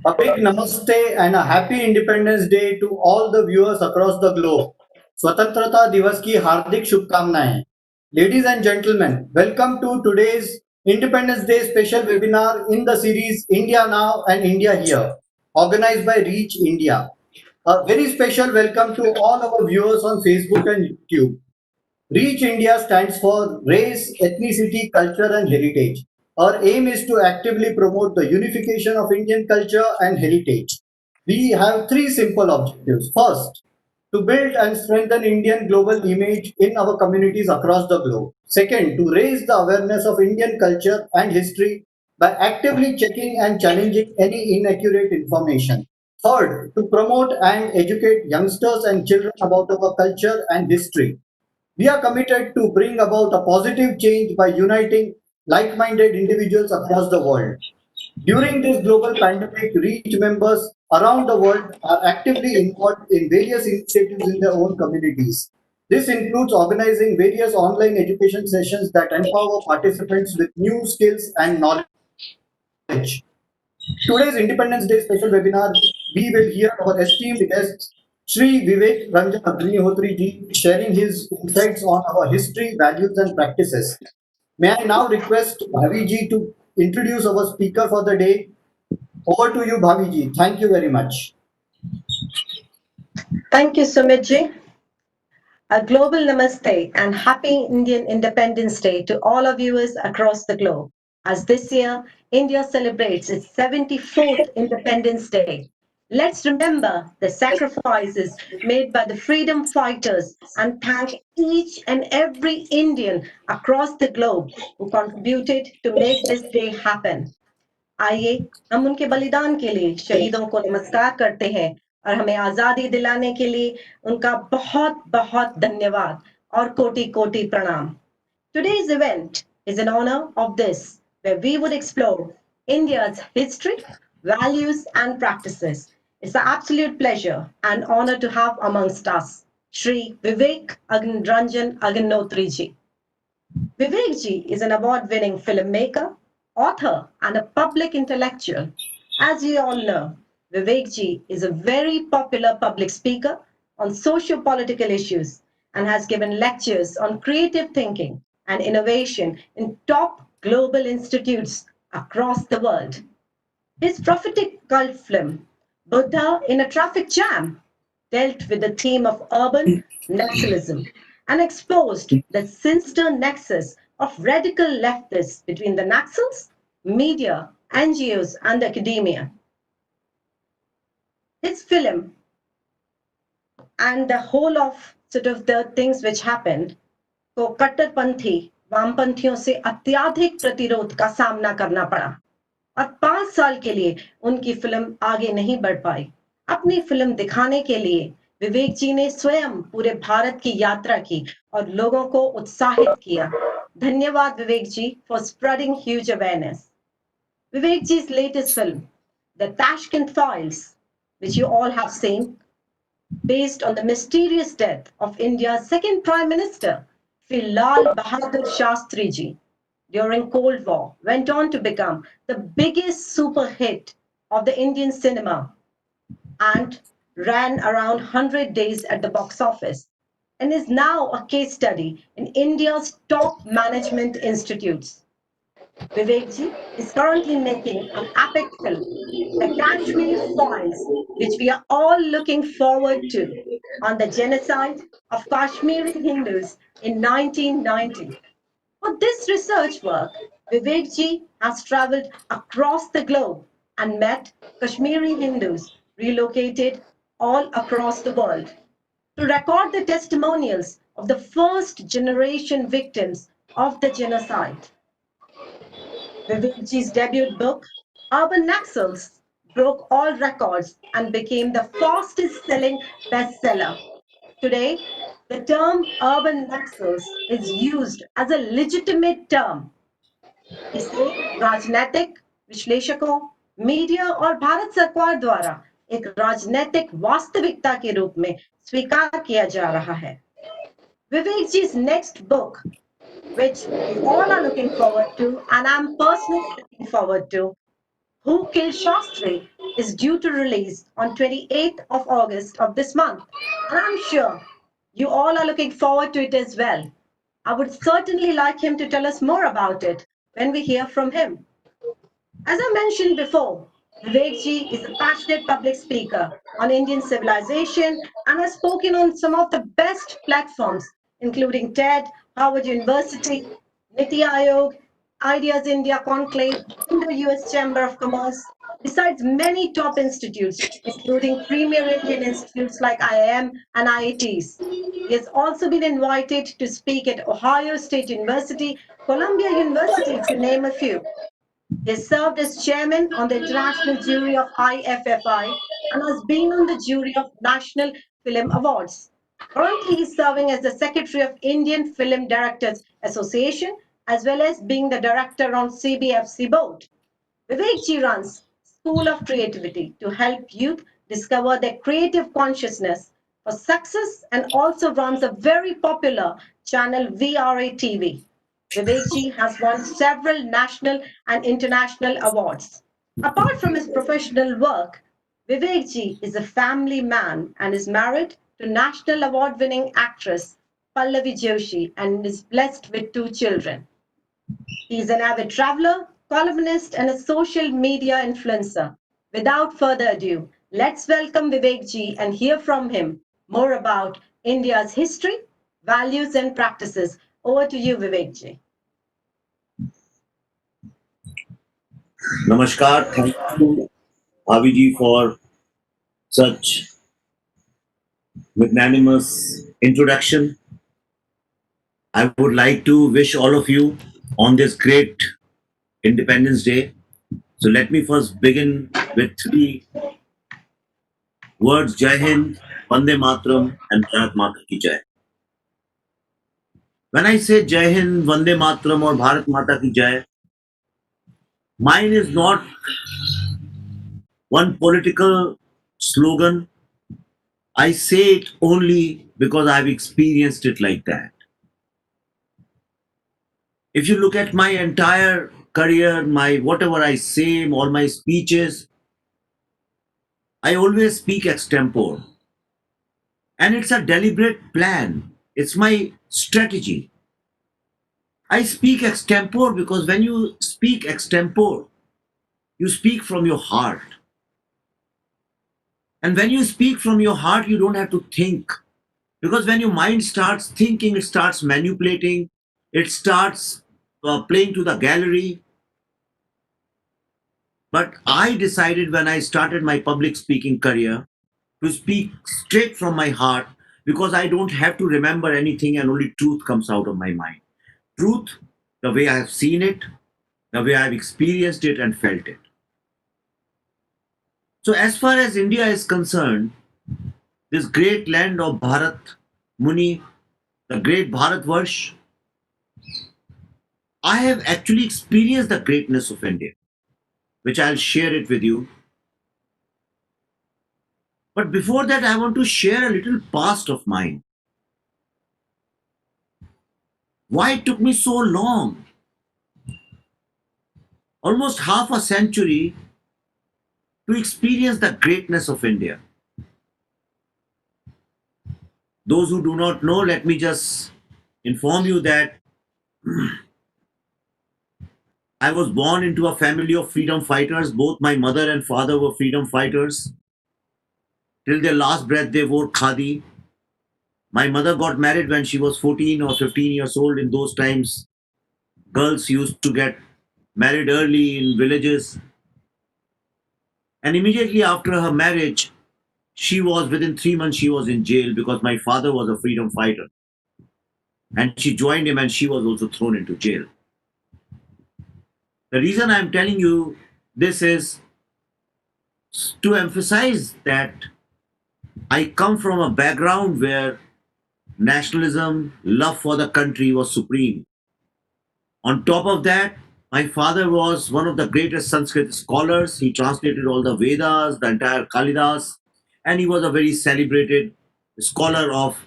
A big namaste and a happy Independence Day to all the viewers across the globe. स्वतंत्रता दिवस की हार्दिक शुभकामनाएं. Ladies and gentlemen, welcome to today's Independence Day special webinar in the series India Now and India Here, organized by Reach India. A very special welcome to all our viewers on Facebook and YouTube. Reach India stands for Race, Ethnicity, Culture and Heritage. Our aim is to actively promote the unification of Indian culture and heritage. We have three simple objectives. First, to build and strengthen Indian global image in our communities across the globe. Second, to raise the awareness of Indian culture and history by actively checking and challenging any inaccurate information. Third, to promote and educate youngsters and children about our culture and history. We are committed to bring about a positive change by uniting like-minded individuals across the world. During this global pandemic, REACH members around the world are actively involved in various initiatives in their own communities. This includes organizing various online education sessions that empower participants with new skills and knowledge. Today's Independence Day special webinar, we will hear our esteemed guest, Shri Vivek Ranjan Agnihotri ji, sharing his insights on our history, values, and practices. May I now request Bhavi ji to introduce our speaker for the day. Over to you, Bhavi ji. Thank you very much. Thank you, Sumit. A global namaste and happy Indian Independence Day to all our viewers across the globe. As this year, India celebrates its 74th Independence Day. Let's remember the sacrifices made by the freedom fighters and thank each and every Indian across the globe who contributed to make this day happen. आइए हम उनके बलिदान के लिए शहीदों को नमस्कार करते हैं और हमें आजादी दिलाने के लिए उनका बहुत बहुत धन्यवाद और कोटि कोटि प्रणाम. Today's event is in honor of this, where we would explore India's history, values, and practices. It's an absolute pleasure and honor to have amongst us Shri Vivek Ranjan Agnihotri ji. Vivek ji is an award-winning filmmaker, author, and a public intellectual. As you all know, Vivek ji is a very popular public speaker on socio-political issues and has given lectures on creative thinking and innovation in top global institutes across the world. His prophetic cult film, Buddha in a Traffic Jam, dealt with the theme of urban nationalism and exposed the sinister nexus of radical leftists between the Naxals, media, NGOs, and academia. His film and the whole of sort of the things which happened को कट्टरपंथी वामपंथियों से अत्याधिक प्रतिरोध का सामना करना पड़ा और 5 साल के लिए उनकी फिल्म आगे नहीं बढ़ पाई. अपनी फिल्म दिखाने के लिए विवेक जी ने स्वयं पूरे भारत की यात्रा की और लोगों को उत्साहित किया. धन्यवाद विवेक जी for spreading huge awareness. Vivek ji's latest film, The Tashkent Files, which you all have seen, based on the mysterious death of India's second Prime Minister, Sri Lal Bahadur Shastri ji, during Cold War, went on to become the biggest super hit of the Indian cinema and ran around 100 days at the box office and is now a case study in India's top management institutes. Vivek ji is currently making an epic film, The Kashmiri Files, which we are all looking forward to, on the genocide of Kashmiri Hindus in 1990. For this research work, Vivek ji has traveled across the globe and met Kashmiri Hindus relocated all across the world to record the testimonials of the first generation victims of the genocide. Vivek ji's debut book, Urban Naxals, broke all records and became the fastest selling bestseller. Today, the term urban Naxals is used as a legitimate term. इसे राजनीतिक विश्लेषकों, media और भारत सरकार द्वारा एक राजनीतिक वास्तविकता के रूप में स्वीकार किया जा रहा है. Vivek ji's next book, which we all are looking forward to, and I'm personally looking forward to, Who Killed Shastri is due to release on 28th of August of this month. And I'm sure you all are looking forward to it as well. I would certainly like him to tell us more about it when we hear from him. As I mentioned before, Vivek ji is a passionate public speaker on Indian civilization and has spoken on some of the best platforms, including TED, Harvard University, Niti Aayog, Ideas India Conclave, Indo-US Chamber of Commerce, besides many top institutes, including premier Indian institutes like IIM and IITs. He has also been invited to speak at Ohio State University, Columbia University, to name a few. He served as chairman on the international jury of IFFI and has been on the jury of National Film Awards. Currently, he is serving as the secretary of Indian Film Directors Association as well as being the director on CBFC board. Vivek ji runs School of Creativity to help youth discover their creative consciousness for success and also runs a very popular channel VRA TV. Vivek has won several national and international awards. Apart from his professional work, Vivek is a family man and is married to national award winning actress Pallavi Joshi and is blessed with two children. He is an avid traveler, columnist, and a social media influencer. Without further ado, let's welcome Vivek ji and hear from him more about India's history, values, and practices. Over to you, Vivek ji. Namaskar. Thank you, Aviji, for such magnanimous introduction. I would like to wish all of you on this great Independence Day. So let me first begin with three words: Jai Hind, Vande Mataram, and Bharat Mata Ki Jai. When I say Jai Hind, Vande Mataram, or Bharat Mata Ki Jai, mine is not one political slogan. I say it only because I've experienced it like that. If you look at my entire career, my whatever I say, all my speeches, I always speak extempore. And it's a deliberate plan. It's my strategy. I speak extempore because when you speak extempore, you speak from your heart. And when you speak from your heart, you don't have to think. Because when your mind starts thinking, it starts manipulating, it starts playing to the gallery. But I decided when I started my public speaking career to speak straight from my heart because I don't have to remember anything and only truth comes out of my mind. Truth, the way I have seen it, the way I have experienced it and felt it. So, as far as India is concerned, this great land of Bharat Muni, the great Bharat Varsh, I have actually experienced the greatness of India, which I'll share it with you. But before that, I want to share a little past of mine. Why it took me so long, almost half a century, to experience the greatness of India? Those who do not know, let me just inform you that I was born into a family of freedom fighters. Both my mother and father were freedom fighters. Till their last breath, they wore khadi. My mother got married when she was 14 or 15 years old. In those times, girls used to get married early in villages. And immediately after her marriage, within 3 months, she was in jail because my father was a freedom fighter. And she joined him and she was also thrown into jail. The reason I'm telling you this is to emphasize that I come from a background where nationalism, love for the country was supreme. On top of that, my father was one of the greatest Sanskrit scholars. He translated all the Vedas, the entire Kalidas, and he was a very celebrated scholar of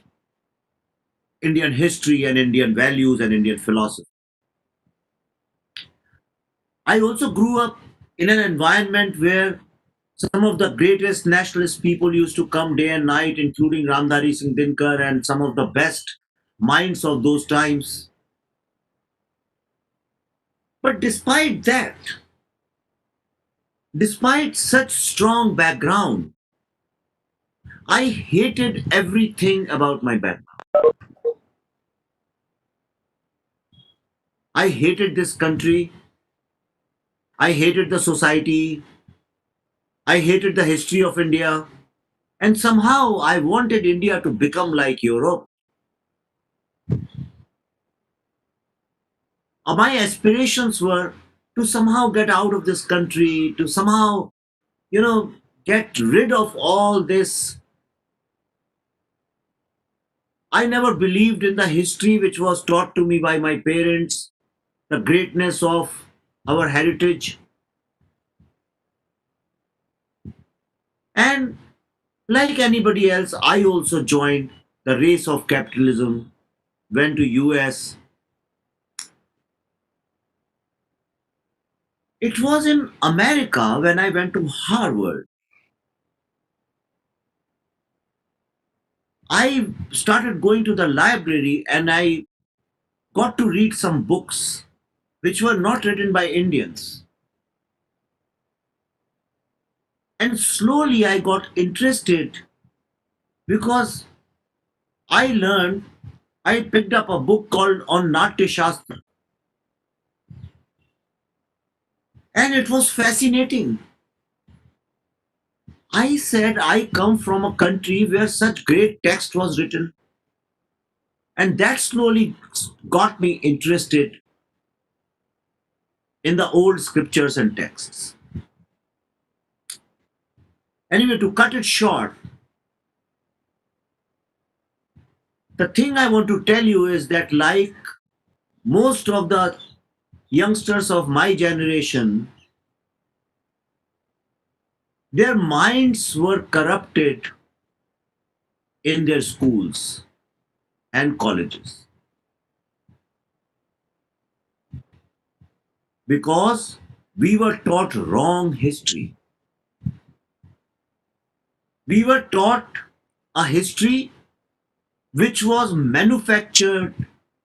Indian history and Indian values and Indian philosophy. I also grew up in an environment where some of the greatest nationalist people used to come day and night, including Ramdhari Singh Dinkar and some of the best minds of those times. But despite that, despite such strong background, I hated everything about my background. I hated this country. I hated the society. I hated the history of India. And somehow I wanted India to become like Europe. My aspirations were to somehow get out of this country, to somehow, you know, get rid of all this. I never believed in the history which was taught to me by my parents, the greatness of our heritage. And like anybody else, I also joined the race of capitalism, went to US. It was in America when I went to Harvard. I started going to the library and I got to read some books which were not written by Indians. And slowly I got interested because I learned, I picked up a book called On Natya Shastra and it was fascinating. I said I come from a country where such great text was written, and that slowly got me interested in the old scriptures and texts. Anyway, to cut it short, the thing I want to tell you is that, like most of the youngsters of my generation, their minds were corrupted in their schools and colleges because we were taught wrong history. We were taught a history which was manufactured,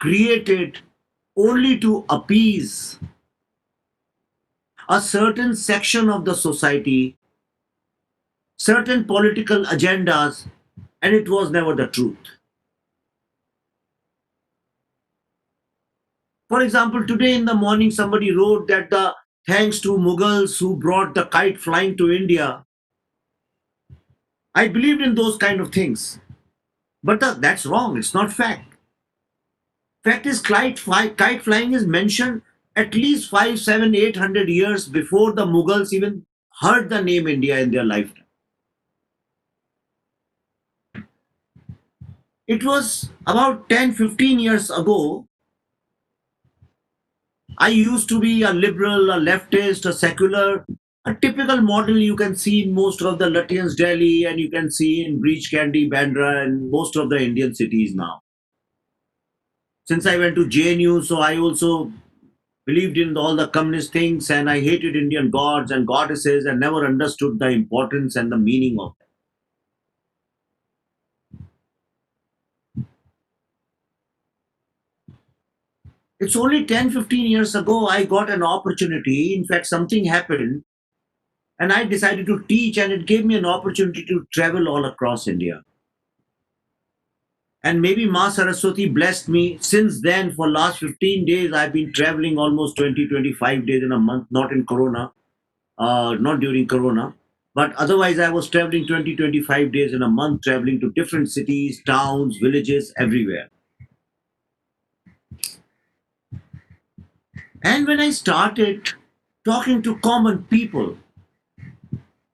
created only to appease a certain section of the society, certain political agendas, and it was never the truth. For example, today in the morning, somebody wrote that the thanks to Mughals who brought the kite flying to India. I believed in those kind of things, but that's wrong. It's not fact. Fact is, kite flying is mentioned at least 5, 7, 800 years before the Mughals even heard the name India in their lifetime. It was about 10, 15 years ago. I used to be a liberal, a leftist, a secular, a typical model you can see in most of the Lutyens, Delhi, and you can see in Breach Candy, Bandra, and most of the Indian cities now. Since I went to JNU, so I also believed in all the communist things and I hated Indian gods and goddesses and never understood the importance and the meaning of them. It's only 10, 15 years ago I got an opportunity. In fact, something happened and I decided to teach and it gave me an opportunity to travel all across India. And maybe Ma Saraswati blessed me. Since then, for last 15 days, I've been traveling almost 20, 25 days in a month, not in Corona, not during Corona. But otherwise, I was traveling 20, 25 days in a month, traveling to different cities, towns, villages, everywhere. And when I started talking to common people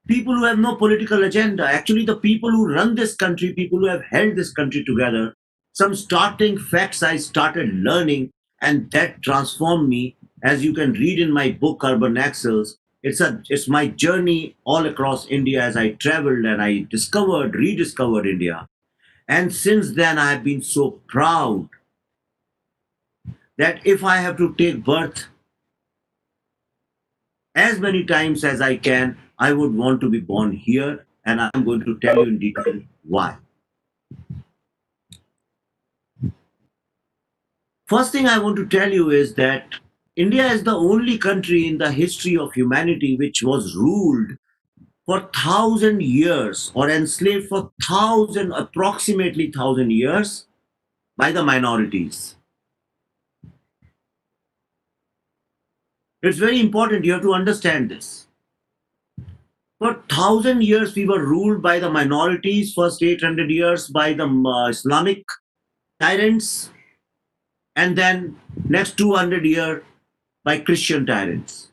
who have no political agenda, actually, the people who run this country, people who have held this country together, some starting facts I started learning, and that transformed me. As you can read in my book, Urban Naxals, it's my journey all across India as I traveled and I discovered, rediscovered India. And since then, I have been so proud that if I have to take birth as many times as I can. I would want to be born here, and I'm going to tell you in detail why. First thing I want to tell you is that India is the only country in the history of humanity which was ruled for 1,000 years or enslaved for approximately 1,000 years by the minorities. It's very important. You have to understand this. For 1,000 years, we were ruled by the minorities. First 800 years by the Islamic tyrants, and then next 200 years by Christian tyrants.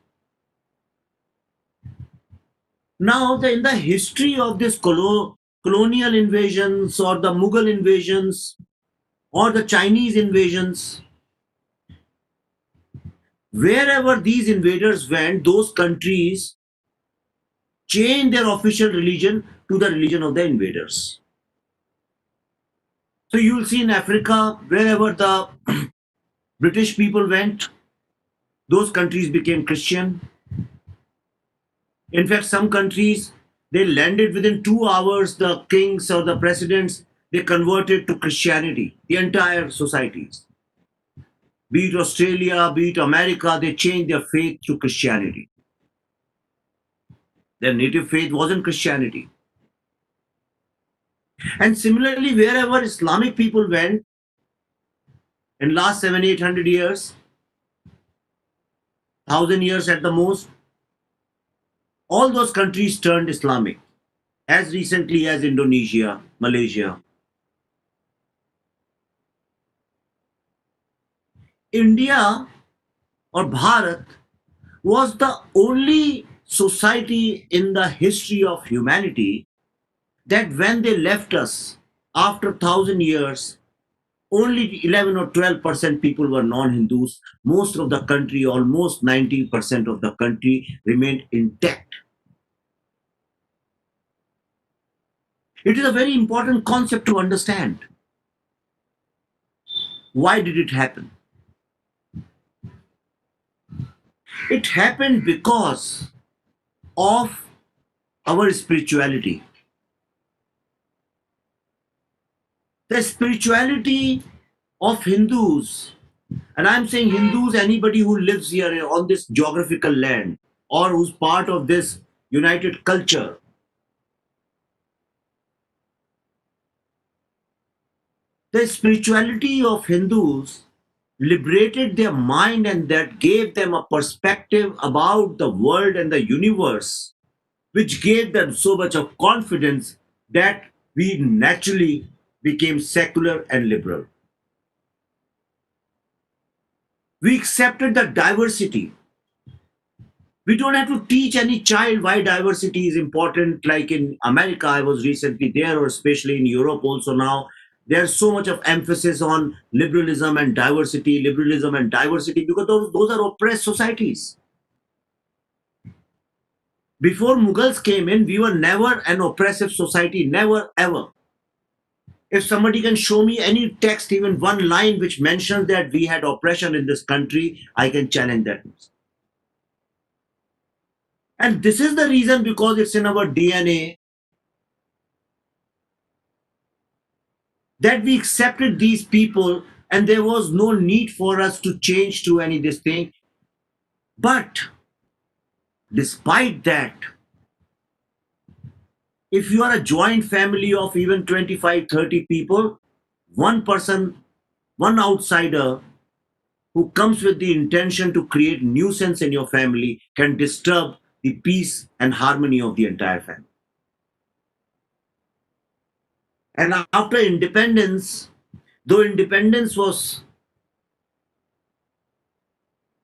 Now, in the history of this colonial invasions or the Mughal invasions or the Chinese invasions, wherever these invaders went, those countries changed their official religion to the religion of the invaders. So you will see in Africa, wherever the British people went, those countries became Christian. In fact, some countries, they landed within 2 hours, the kings or the presidents, they converted to Christianity, the entire societies. Be it Australia, be it America, they changed their faith to Christianity. Their native faith wasn't Christianity. And similarly, wherever Islamic people went in last 700-800 years, 1,000 years at the most, all those countries turned Islamic, as recently as Indonesia, Malaysia. India or Bharat was the only society in the history of humanity that when they left us after 1,000 years, only 11 or 12% people were non-Hindus. Most of the country, almost 90% of the country, remained intact. It is a very important concept to understand. Why did it happen? It happened because of our spirituality. The spirituality of Hindus, and I'm saying Hindus, anybody who lives here on this geographical land or who's part of this united culture, the spirituality of Hindus liberated their mind and that gave them a perspective about the world and the universe, which gave them so much of confidence that we naturally became secular and liberal. We accepted the diversity. We don't have to teach any child why diversity is important. Like in America, I was recently there, or especially in Europe also now, there's so much of emphasis on liberalism and diversity, because those are oppressed societies. Before Mughals came in, we were never an oppressive society, never ever. If somebody can show me any text, even one line which mentions that we had oppression in this country, I can challenge that. And this is the reason, because it's in our DNA, that we accepted these people and there was no need for us to change to any this thing. But despite that, if you are a joint family of even 25, 30 people, one person, one outsider who comes with the intention to create nuisance in your family can disturb the peace and harmony of the entire family. And after independence, though independence was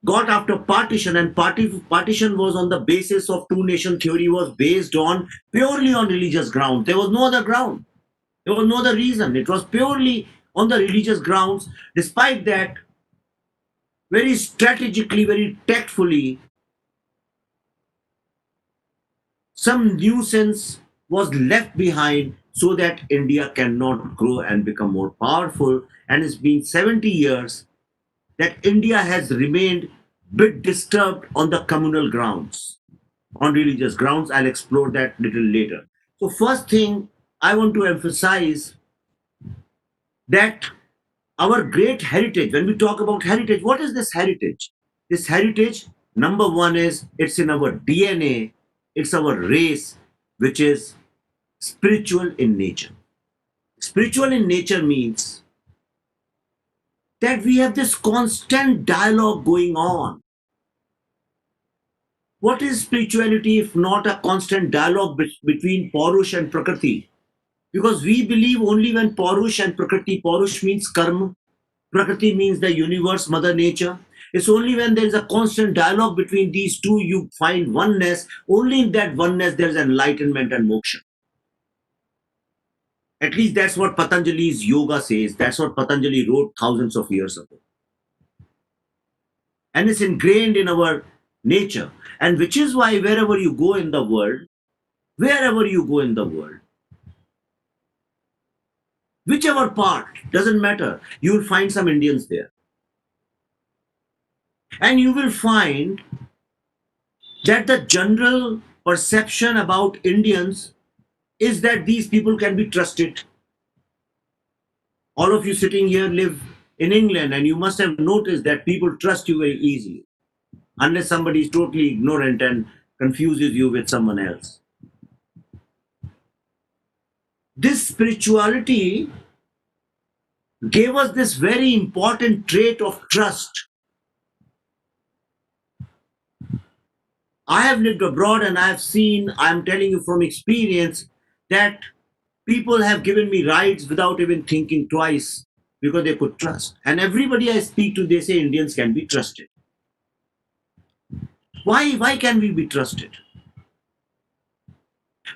got after partition, and partition was on the basis of two nation theory, was based on purely on religious ground. There was no other ground. There was no other reason. It was purely on the religious grounds. Despite that, very strategically, very tactfully, some nuisance was left behind so that India cannot grow and become more powerful. And it's been 70 years that India has remained bit disturbed on the communal grounds, on religious grounds. I'll explore that little later. So, first thing I want to emphasize that our great heritage, when we talk about heritage, what is this heritage? This heritage, number one, is it's in our DNA, it's our race, which is spiritual in nature. Spiritual in nature means that we have this constant dialogue going on. What is spirituality if not a constant dialogue between Parush and Prakriti? Because we believe only when Parush and Prakriti, Parush means karma, Prakriti means the universe, Mother Nature. It's only when there is a constant dialogue between these two you find oneness. Only in that oneness there is enlightenment and moksha. At least that's what Patanjali's yoga says. That's what Patanjali wrote thousands of years ago. And it's ingrained in our nature. And which is why wherever you go in the world, wherever you go in the world, whichever part, doesn't matter, you will find some Indians there. And you will find that the general perception about Indians is that these people can be trusted. All of you sitting here live in England, and you must have noticed that people trust you very easily, unless somebody is totally ignorant and confuses you with someone else. This spirituality gave us this very important trait of trust. I have lived abroad and I have seen, I'm telling you from experience, that people have given me rides without even thinking twice because they could trust. And everybody I speak to, they say Indians can be trusted. Why can we be trusted?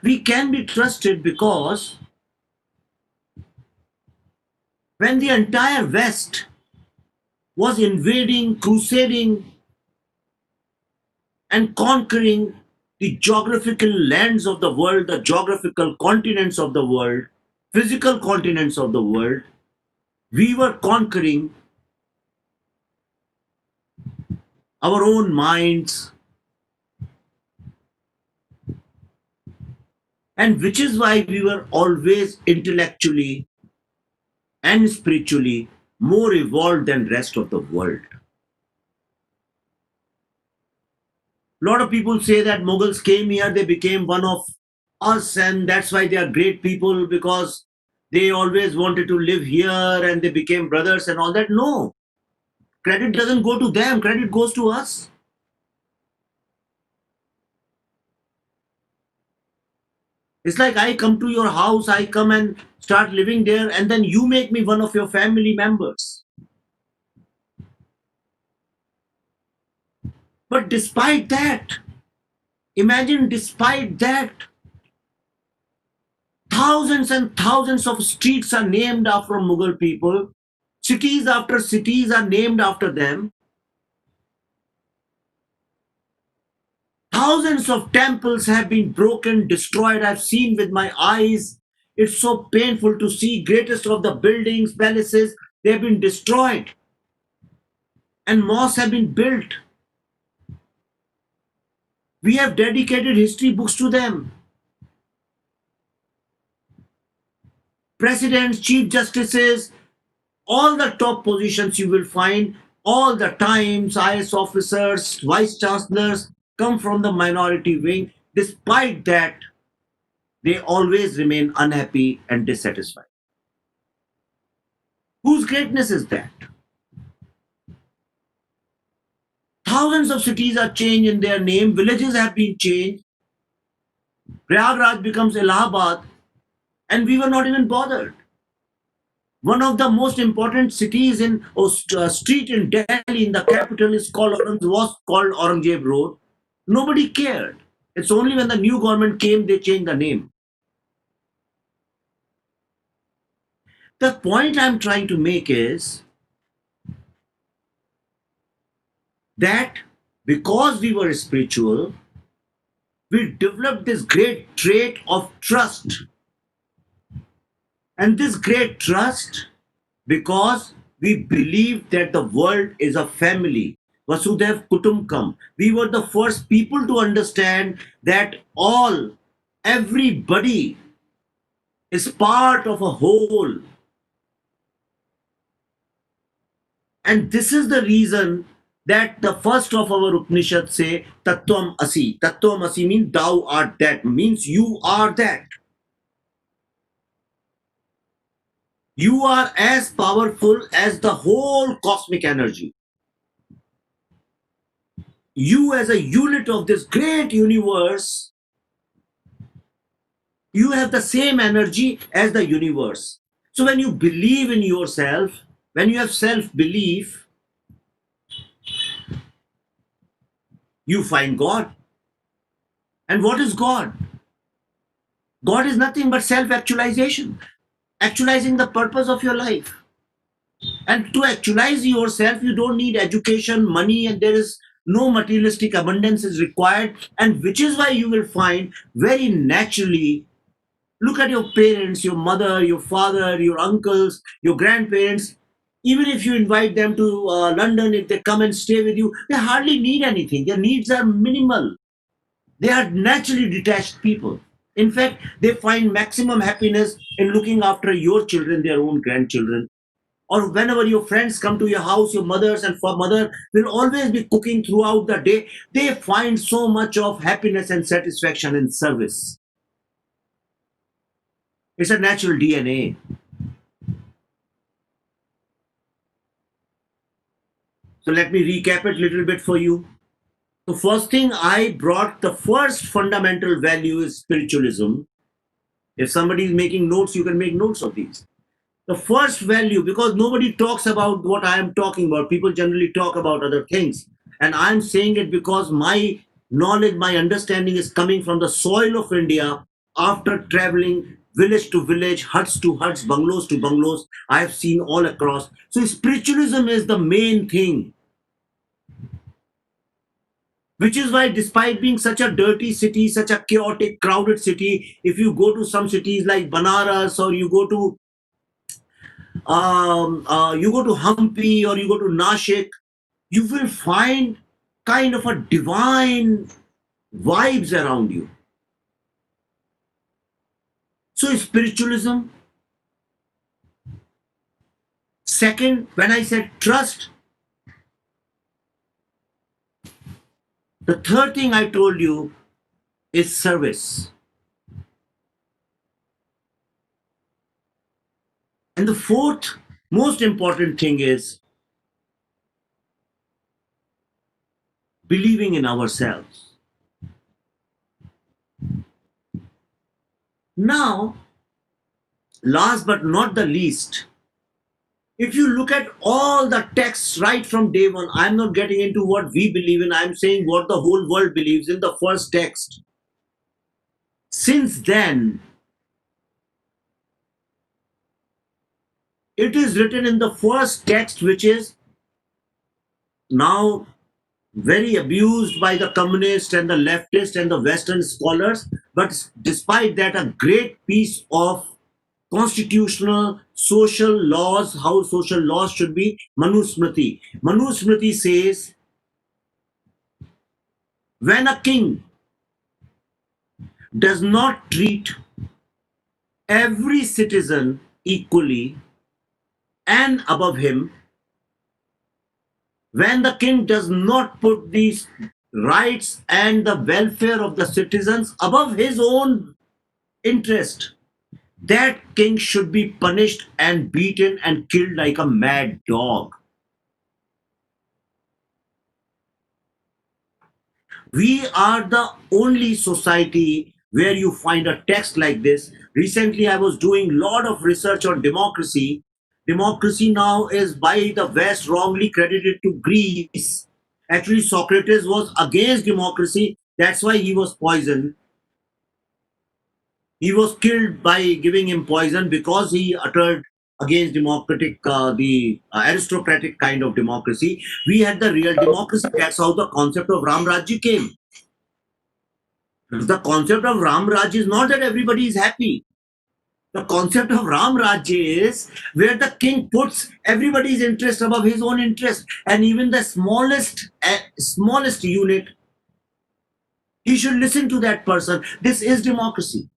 We can be trusted because when the entire West was invading, crusading, and conquering the geographical lands of the world, the geographical continents of the world, physical continents of the world, we were conquering our own minds. And which is why we were always intellectually and spiritually more evolved than rest of the world. A lot of people say that Mughals came here, they became one of us, and that's why they are great people because they always wanted to live here and they became brothers and all that. No, credit doesn't go to them, credit goes to us. It's like I come to your house, I come and start living there, and then you make me one of your family members. But despite that, imagine despite that, thousands and thousands of streets are named after Mughal people. Cities after cities are named after them. Thousands of temples have been broken, destroyed. I've seen with my eyes. It's so painful to see greatest of the buildings, palaces, they have been destroyed. And mosques have been built. We have dedicated history books to them. Presidents, chief justices, all the top positions you will find all the times, IS officers, vice chancellors come from the minority wing. Despite that, they always remain unhappy and dissatisfied. Whose greatness is that? Thousands of cities are changed in their name, villages have been changed. Prayagraj becomes Allahabad, and we were not even bothered. One of the most important cities in or street in Delhi, in the capital, is called was called Aurangzeb Road. Nobody cared. It's only when the new government came they changed the name. The point I'm trying to make is that because we were spiritual, we developed this great trait of trust. And this great trust, because we believe that the world is a family. Vasudev Kutumbakam. We were the first people to understand that everybody is part of a whole. And this is the reason that the first of our Upanishads say Tattvam Asi. Tattvam Asi means thou art that, means you are that. You are as powerful as the whole cosmic energy. You, as a unit of this great universe, you have the same energy as the universe. So when you believe in yourself, when you have self-belief, you find God. And what is God? God is nothing but self-actualization, actualizing the purpose of your life. And to actualize yourself, you don't need education, money, and there is no materialistic abundance is required. And which is why you will find very naturally, look at your parents, your mother, your father, your uncles, your grandparents. Even if you invite them to London, if they come and stay with you, they hardly need anything. Their needs are minimal. They are naturally detached people. In fact, they find maximum happiness in looking after your children, their own grandchildren. Or whenever your friends come to your house, your mothers and mother will always be cooking throughout the day. They find so much of happiness and satisfaction in service. It's a natural DNA. So let me recap it a little bit for you. The first thing I brought, the first fundamental value is spiritualism. If somebody is making notes, you can make notes of these. The first value, because nobody talks about what I am talking about, people generally talk about other things. And I'm saying it because my knowledge, my understanding is coming from the soil of India after traveling village to village, huts to huts, bungalows to bungalows. I've seen all across. So spiritualism is the main thing, which is why despite being such a dirty city, such a chaotic, crowded city, if you go to some cities like Banaras or you go to Hampi or you go to Nashik, you will find kind of a divine vibes around you. So spiritualism. Second, when I said trust, the third thing I told you is service. And the fourth most important thing is believing in ourselves. Now, last but not the least, if you look at all the texts right from day one, I'm not getting into what we believe in, I'm saying what the whole world believes in the first text. Since then, it is written in the first text, which is now very abused by the communists and the leftists and the Western scholars. But despite that, a great piece of constitutional social laws, how social laws should be, Manusmriti. Manusmriti says, when a king does not treat every citizen equally and above him, when the king does not put these rights and the welfare of the citizens above his own interest, that king should be punished and beaten and killed like a mad dog. We are the only society where you find a text like this. Recently, I was doing a lot of research on democracy. Democracy now is by the West wrongly credited to Greece. Actually, Socrates was against democracy. That's why he was poisoned. He was killed by giving him poison because he uttered against the aristocratic kind of democracy. We had the real democracy. That's how the concept of Ram Rajya came. The concept of Ram Raj is not that everybody is happy. The concept of Ram Rajya is where the king puts everybody's interest above his own interest, and even the smallest unit, he should listen to that person. This is democracy.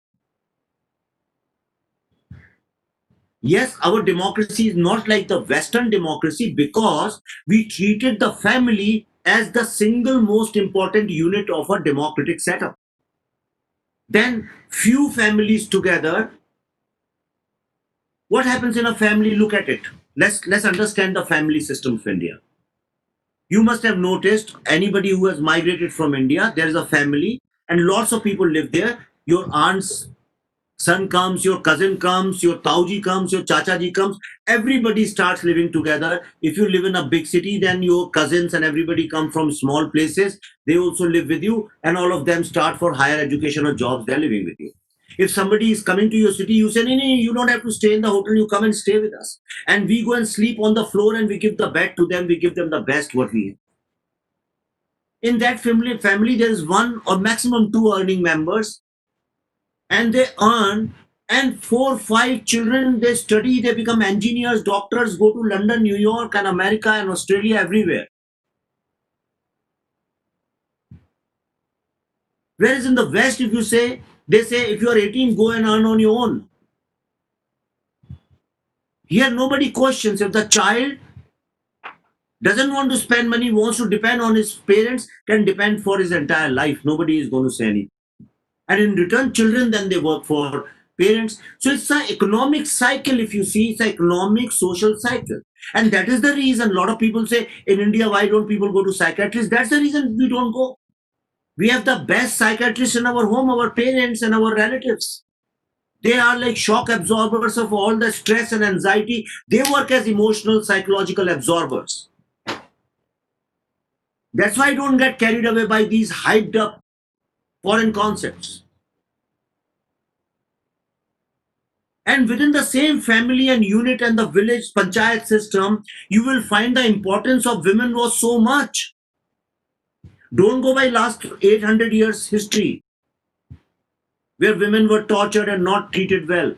Yes, our democracy is not like the Western democracy because we treated the family as the single most important unit of a democratic setup. Then few families together. What happens in a family? Look at it. Let's understand the family system of India. You must have noticed anybody who has migrated from India, there is a family and lots of people live there. Your aunt's son comes, your cousin comes, your tauji comes, your chachaji comes. Everybody starts living together. If you live in a big city, then your cousins and everybody come from small places. They also live with you, and all of them start for higher education or jobs. They're living with you. If somebody is coming to your city, you say, no, no, you don't have to stay in the hotel. You come and stay with us. And we go and sleep on the floor and we give the bed to them. We give them the best what we have. In that family, there is one or maximum two earning members, and they earn, and 4 5 children, they study, they become engineers, doctors, go to London, New York, and America and Australia, everywhere. Whereas in the West, if you say, they say, if you are 18, go and earn on your own. Here, nobody questions. If the child doesn't want to spend money, wants to depend on his parents, can depend for his entire life. Nobody is going to say anything. And in return, children, then they work for parents. So it's an economic cycle. If you see, it's an economic social cycle. And that is the reason a lot of people say, in India, why don't people go to psychiatrists? That's the reason we don't go. We have the best psychiatrists in our home, our parents and our relatives. They are like shock absorbers of all the stress and anxiety. They work as emotional, psychological absorbers. That's why I don't get carried away by these hyped up foreign concepts. And within the same family and unit and the village panchayat system, you will find the importance of women was so much. Don't go by last 800 years history, where women were tortured and not treated well.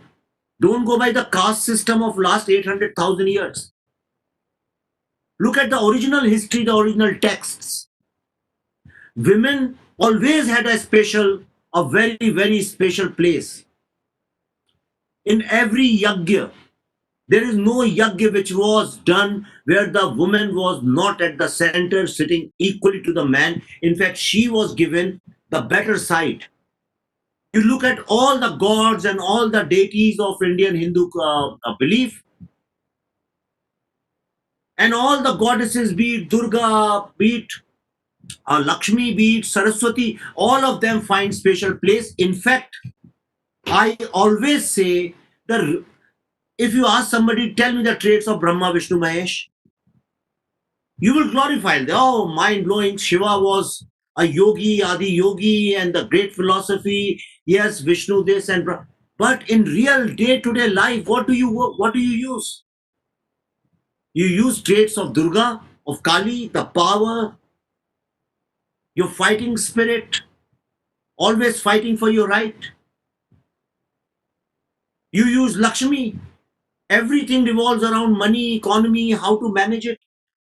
Don't go by the caste system of last 800,000 years. Look at the original history, the original texts. Women always had a very, very special place. In every yajna, there is no yajna which was done where the woman was not at the center, sitting equally to the man. In fact, she was given the better side. You look at all the gods and all the deities of Indian Hindu belief, and all the goddesses, be it Durga, be it Lakshmi, be it Saraswati, all of them find special place. In fact, I always say that if you ask somebody, tell me the traits of Brahma, Vishnu, Mahesh, you will glorify them. Oh, mind blowing. Shiva was a yogi, Adi yogi, and the great philosophy. Yes, Vishnu this and but in real day-to-day life, what do you use? You use traits of Durga, of Kali, the power, your fighting spirit, always fighting for your right. You use Lakshmi. Everything revolves around money, economy, how to manage it.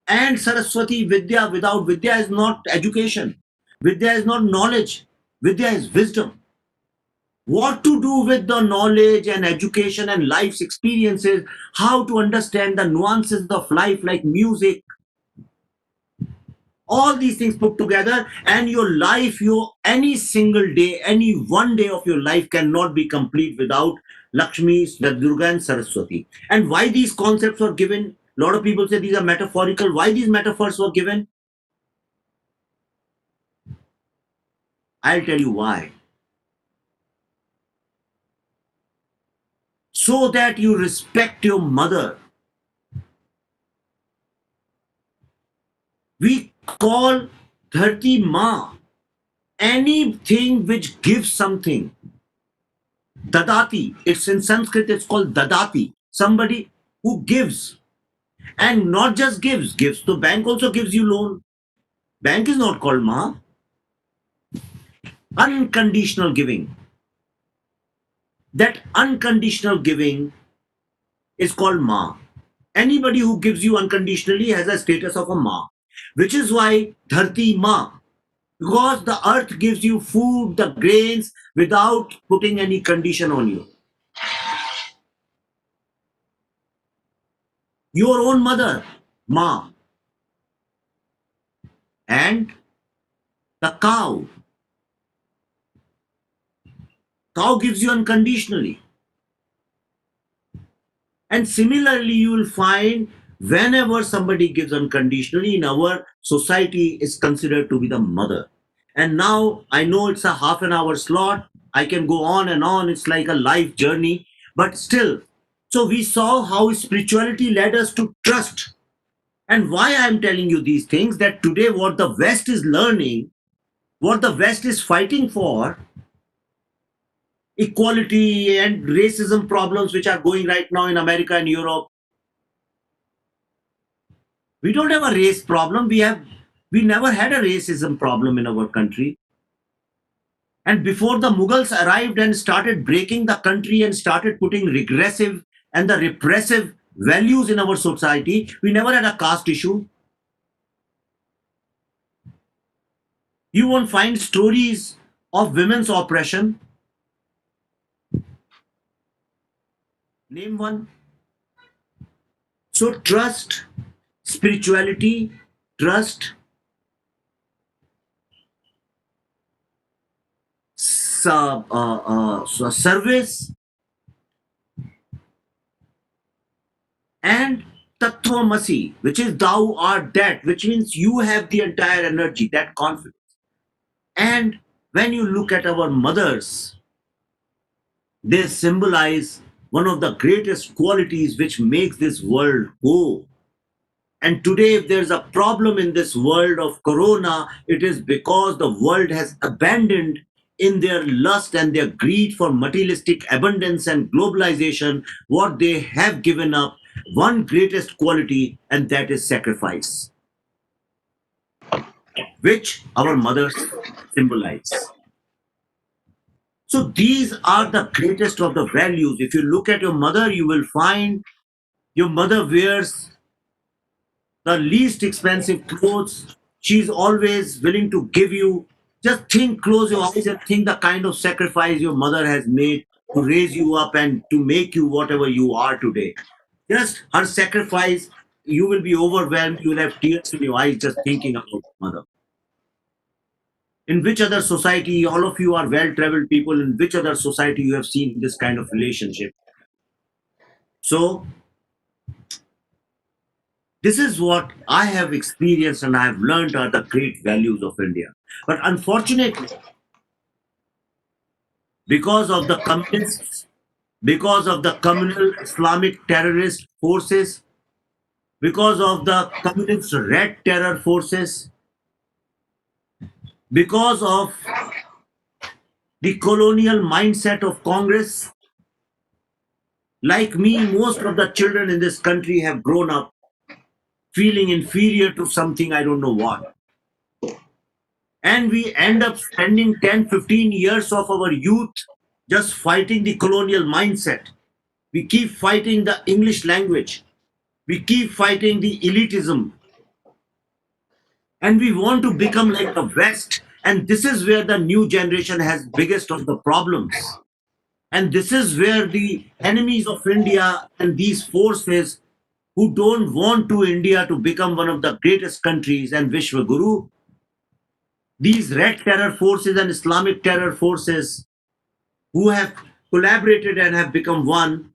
And Saraswati, Vidya. Without Vidya is not education. Vidya is not knowledge. Vidya is wisdom. What to do with the knowledge and education and life's experiences, how to understand the nuances of life like music, all these things put together, and your life, your any single day, any one day of your life cannot be complete without Lakshmi, Durga, and Saraswati. And why these concepts were given? A lot of people say these are metaphorical. Why these metaphors were given? I'll tell you why. So that you respect your mother. We call Dharti Ma anything which gives something. Dadati. It's in Sanskrit, it's called Dadati. Somebody who gives. And not just gives. The bank also gives you loan. Bank is not called Ma. Unconditional giving. That unconditional giving is called Ma. Anybody who gives you unconditionally has a status of a Ma, which is why Dharti Ma, because the earth gives you food, the grains, without putting any condition on you. Your own mother, Ma, and the cow. Cow gives you unconditionally. And similarly, you will find whenever somebody gives unconditionally in our society is considered to be the mother. And now I know it's a half an hour slot. I can go on and on. It's like a life journey. But still, so we saw how spirituality led us to trust. And why I'm telling you these things, that today what the West is learning, what the West is fighting for, equality and racism problems which are going right now in America and Europe. We don't have a race problem. We never had a racism problem in our country. And before the Mughals arrived and started breaking the country and started putting regressive and the repressive values in our society, we never had a caste issue. You won't find stories of women's oppression. Name one. So trust, spirituality, trust, service, and Tattvamasi, which is thou art that, which means you have the entire energy, that confidence. And when you look at our mothers, they symbolize one of the greatest qualities which makes this world go. And today, if there's a problem in this world of corona, it is because the world has abandoned in their lust and their greed for materialistic abundance and globalization what they have given up, one greatest quality, and that is sacrifice, which our mothers symbolize. So these are the greatest of the values. If you look at your mother, you will find your mother wears the least expensive clothes. She's always willing to give you. Just think, close your eyes and think the kind of sacrifice your mother has made to raise you up and to make you whatever you are today. Just her sacrifice, you will be overwhelmed. You will have tears in your eyes just thinking about mother. In which other society, all of you are well traveled people, in which other society you have seen this kind of relationship? So, this is what I have experienced and I have learned are the great values of India. But unfortunately, because of the communists, because of the communal Islamic terrorist forces, because of the communist red terror forces, because of the colonial mindset of Congress, like me, most of the children in this country have grown up feeling inferior to something, I don't know what. And we end up spending 10, 15 years of our youth just fighting the colonial mindset. We keep fighting the English language. We keep fighting the elitism. And we want to become like the West. And this is where the new generation has biggest of the problems. And this is where the enemies of India and these forces who don't want to India to become one of the greatest countries and Vishwaguru, these red terror forces and Islamic terror forces who have collaborated and have become one,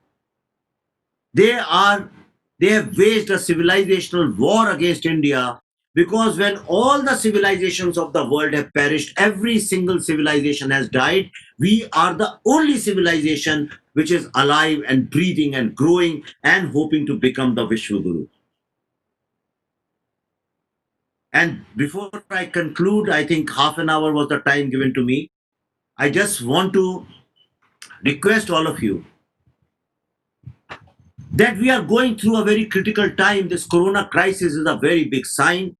they are they have waged a civilizational war against India, because when all the civilizations of the world have perished, every single civilization has died. We are the only civilization which is alive and breathing and growing and hoping to become the Vishwaguru. And before I conclude, I think half an hour was the time given to me. I just want to request all of you that we are going through a very critical time. This corona crisis is a very big sign.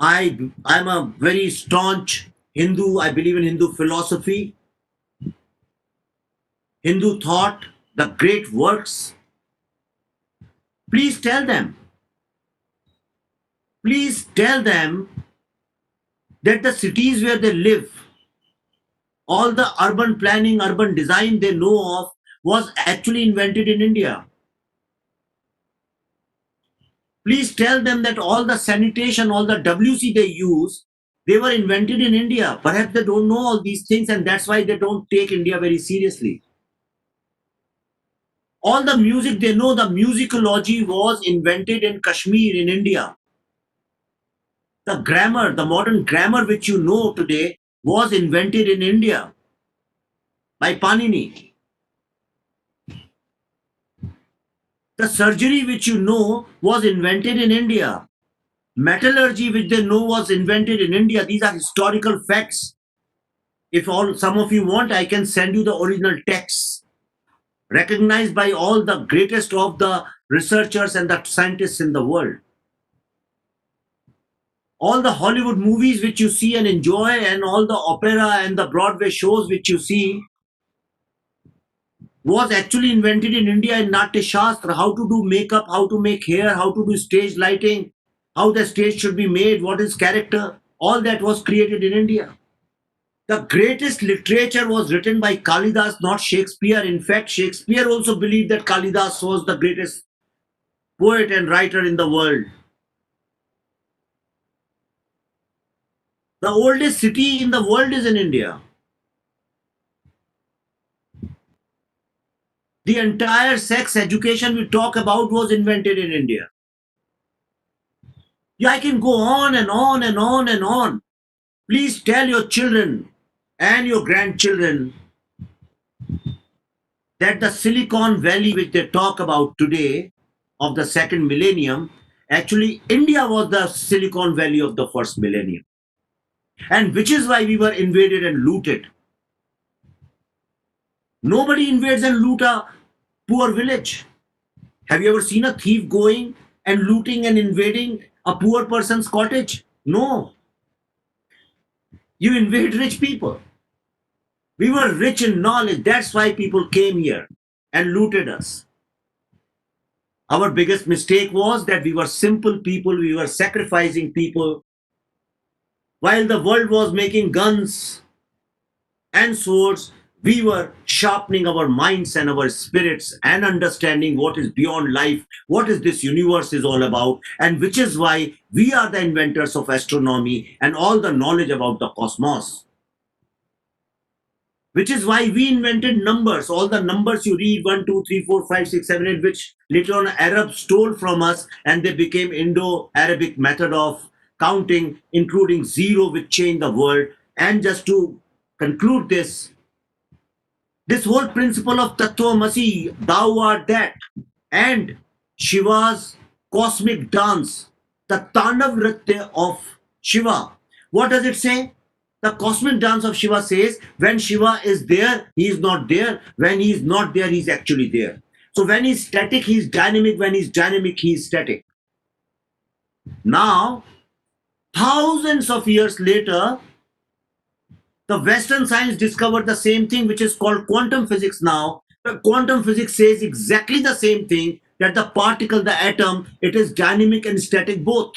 I'm a very staunch Hindu. I believe in Hindu philosophy. Hindu thought, the great works. Please tell them that the cities where they live, all the urban planning, urban design they know of was actually invented in India. Please tell them that all the sanitation, all the WC they use, they were invented in India. Perhaps they don't know all these things and that's why they don't take India very seriously. All the music they know, the musicology was invented in Kashmir in India. The grammar, the modern grammar which you know today was invented in India by Panini. The surgery which you know was invented in India. Metallurgy which they know was invented in India. These are historical facts. If some of you want, I can send you the original texts recognized by all the greatest of the researchers and the scientists in the world. All the Hollywood movies which you see and enjoy, and all the opera and the Broadway shows which you see, was actually invented in India in Natya Shastra. How to do makeup, how to make hair, how to do stage lighting, how the stage should be made, what is character, all that was created in India. The greatest literature was written by Kalidas, not Shakespeare. In fact, Shakespeare also believed that Kalidas was the greatest poet and writer in the world. The oldest city in the world is in India. The entire sex education we talk about was invented in India. Yeah, I can go on and on and on and on. Please tell your children and your grandchildren that the Silicon Valley, which they talk about today, of the second millennium, actually India was the Silicon Valley of the first millennium. And which is why we were invaded and looted. Nobody invades and loot a poor village. Have you ever seen a thief going and looting and invading a poor person's cottage? No. You invade rich people. We were rich in knowledge. That's why people came here and looted us. Our biggest mistake was that we were simple people, we were sacrificing people. While the world was making guns and swords, we were sharpening our minds and our spirits and understanding what is beyond life, what is this universe is all about, and which is why we are the inventors of astronomy and all the knowledge about the cosmos. Which is why we invented numbers. All the numbers you read 1, 2, 3, 4, 5, 6, 7, 8, which later on Arabs stole from us, and they became Indo-Arabic method of counting, including zero, which changed the world. And just to conclude this whole principle of Tattvamasi, thou art that, and Shiva's cosmic dance, the Tandav Nritya of Shiva. What does it say? The cosmic dance of Shiva says, when Shiva is there, he is not there. When he is not there, he is actually there. So when he's static, he is dynamic. When he's dynamic, he is static. Now, thousands of years later, the Western science discovered the same thing, which is called quantum physics now. The quantum physics says exactly the same thing, that the particle, the atom, it is dynamic and static both.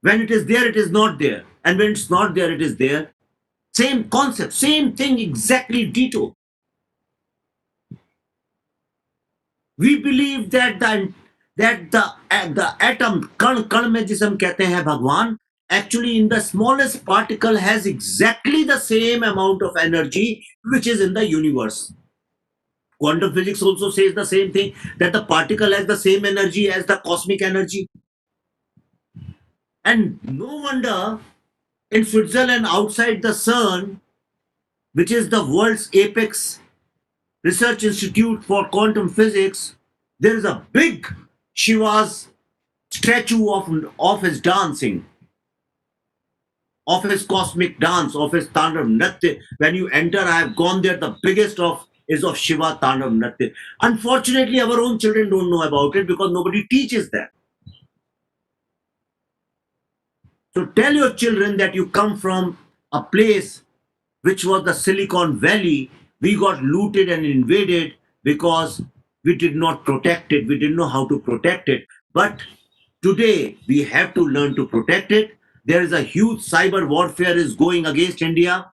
When it is there, it is not there. And when it's not there, it is there. Same concept, same thing, exactly ditto. We believe that the atom, कण में जिसे हम कहते हैं भगवान, actually in the smallest particle has exactly the same amount of energy which is in the universe. Quantum physics also says the same thing, that the particle has the same energy as the cosmic energy. And no wonder in Switzerland, outside the CERN, which is the world's apex research institute for quantum physics, there is a big Shiva's statue of his dancing, of his cosmic dance, of his Tandav Nritya. When you enter, I have gone there, the biggest is of Shiva Tandav Nritya. Unfortunately, our own children don't know about it because nobody teaches that. So tell your children that you come from a place which was the Silicon Valley We got looted and invaded because we did not protect it. We didn't know how to protect it. But today we have to learn to protect it. There is a huge cyber warfare is going against India.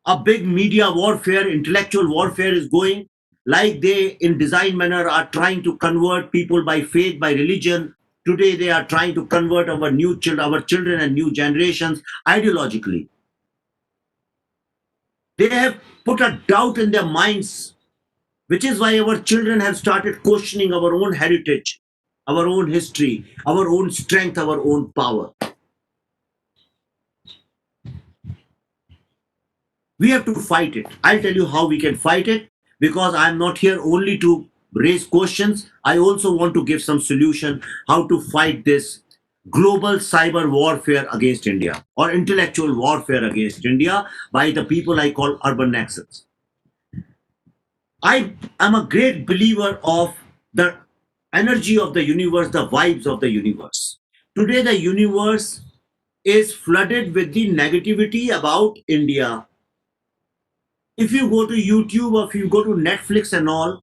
A big media warfare, intellectual warfare is going. Like they, in design manner, are trying to convert people by faith, by religion. Today they are trying to convert our children and new generations ideologically. They have put a doubt in their minds, which is why our children have started questioning our own heritage, our own history, our own strength, our own power. We have to fight it. I'll tell you how we can fight it, because I'm not here only to raise questions. I also want to give some solution how to fight this global cyber warfare against India, or intellectual warfare against India, by the people I call urban Naxals. I am a great believer of the energy of the universe, the vibes of the universe. Today, the universe is flooded with the negativity about India. If you go to YouTube or if you go to Netflix and all,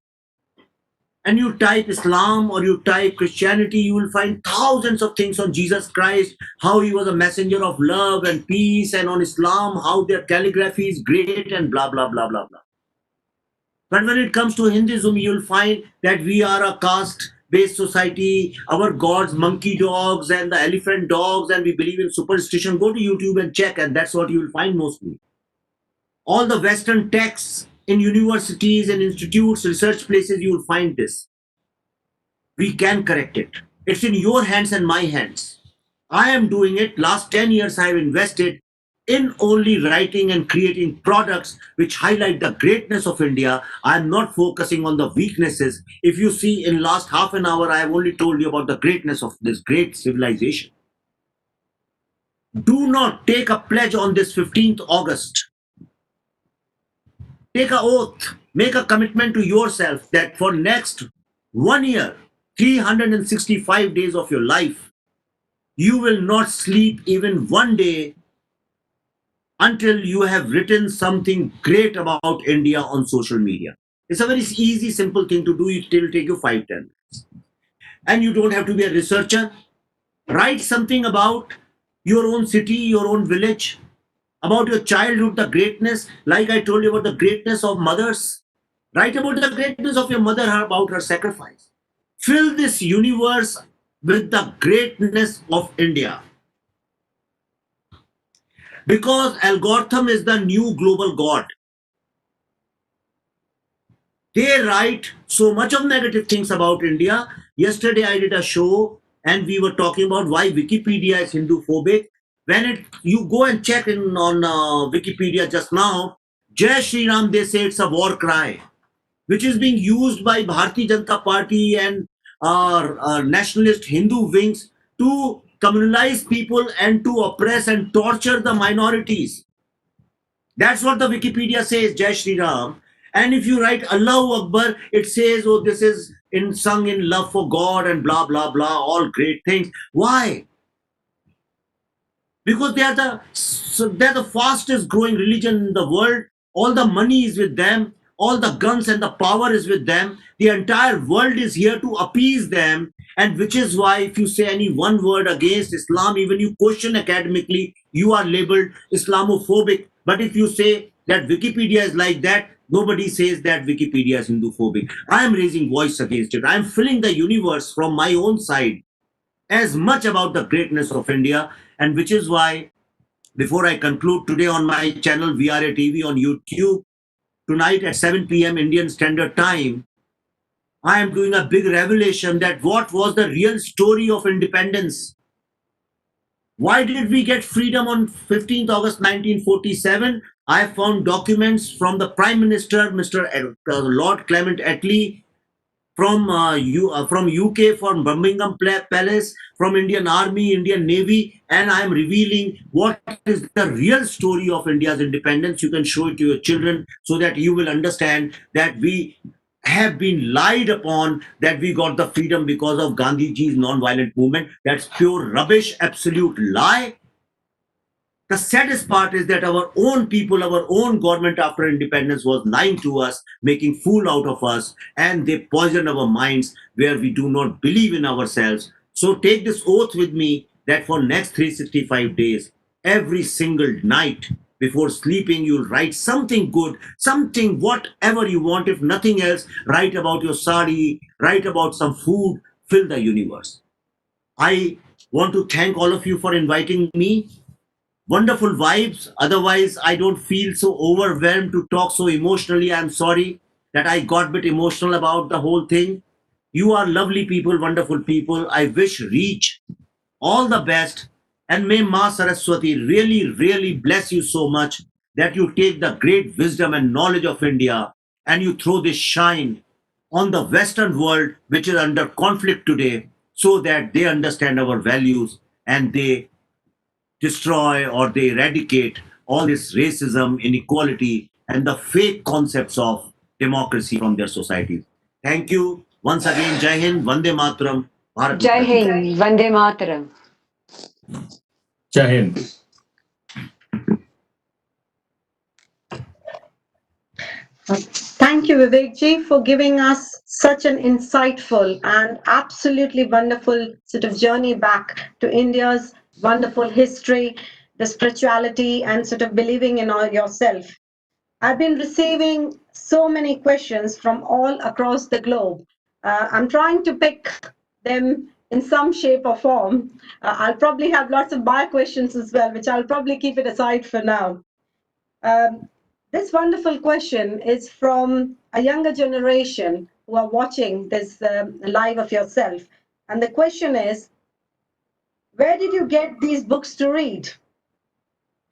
and you type Islam or you type Christianity, you will find thousands of things on Jesus Christ, how he was a messenger of love and peace, and on Islam, how their calligraphy is great, and blah, blah, blah, blah, blah. But when it comes to Hinduism, you'll find that we are a caste based society. Our gods, monkey dogs, and the elephant dogs, and we believe in superstition. Go to YouTube and check, and that's what you'll find mostly. All the Western texts in universities and institutes, research places, you will find this. We can correct it. It's in your hands and my hands. I am doing it. Last 10 years, I have invested in only writing and creating products which highlight the greatness of India. I am not focusing on the weaknesses. If you see, in last half an hour, I have only told you about the greatness of this great civilization. Do not take a pledge on this 15th August. Take a oath, make a commitment to yourself that for next 1 year, 365 days of your life, you will not sleep even one day until you have written something great about India on social media. It's a very easy, simple thing to do. It will take you 5-10 minutes. And you don't have to be a researcher. Write something about your own city, your own village, about your childhood, the greatness, like I told you about the greatness of mothers. Write about the greatness of your mother, about her sacrifice. Fill this universe with the greatness of India. Because algorithm is the new global god. They write so much of negative things about India. Yesterday I did a show and we were talking about why Wikipedia is Hindu phobic. When you go and check in on Wikipedia just now, Jai Shri Ram, they say it's a war cry, which is being used by Bharatiya Janata Party and nationalist Hindu wings to communalize people and to oppress and torture the minorities. That's what the Wikipedia says, Jai Shri Ram. And if you write Allahu Akbar, it says, oh, this is sung in love for God and blah, blah, blah, all great things. Why? Because they're the fastest growing religion in the world. All the money is with them. All the guns and the power is with them. The entire world is here to appease them. And which is why, if you say any one word against Islam, even you question academically, you are labeled Islamophobic. But if you say that Wikipedia is like that, nobody says that Wikipedia is Hinduphobic. I am raising voice against it. I am filling the universe from my own side as much about the greatness of India, and which is why, before I conclude today on my channel VRA TV on YouTube, tonight at 7 p.m. Indian Standard Time, I am doing a big revelation that what was the real story of independence. Why did we get freedom on 15th August 1947? I found documents from the Prime Minister, Mr. Lord Clement Attlee, from from UK, from Birmingham Palace, from Indian Army, Indian Navy, and I am revealing what is the real story of India's independence. You can show it to your children so that you will understand that we have been lied upon, that we got the freedom because of Gandhiji's non-violent movement. That's pure rubbish, absolute lie. The saddest part is that our own people, our own government after independence was lying to us, making fool out of us, and they poisoned our minds where we do not believe in ourselves. So take this oath with me that for next 365 days, every single night before sleeping, you'll write something good, something whatever you want. If nothing else, write about your sari, write about some food, fill the universe. I want to thank all of you for inviting me. Wonderful vibes. Otherwise, I don't feel so overwhelmed to talk so emotionally. I'm sorry that I got a bit emotional about the whole thing. You are lovely people, wonderful people. I wish Reach all the best. And may Ma Saraswati really, really bless you so much that you take the great wisdom and knowledge of India and you throw this shine on the Western world, which is under conflict today, so that they understand our values and they destroy or they eradicate all this racism, inequality, and the fake concepts of democracy from their societies. Thank you. Once again, Jai Hind, Vande Mataram, Bharat Jai Mata Ki. Hind, Vande Mataram. Jai Hind. Thank you, Vivek ji, for giving us such an insightful and absolutely wonderful sort of journey back to India's wonderful history, the spirituality, and sort of believing in all yourself. I've been receiving so many questions from all across the globe. I'm trying to pick them in some shape or form. I'll probably have lots of my questions as well, which I'll probably keep it aside for now. This wonderful question is from a younger generation who are watching this live of yourself. And the question is, where did you get these books to read?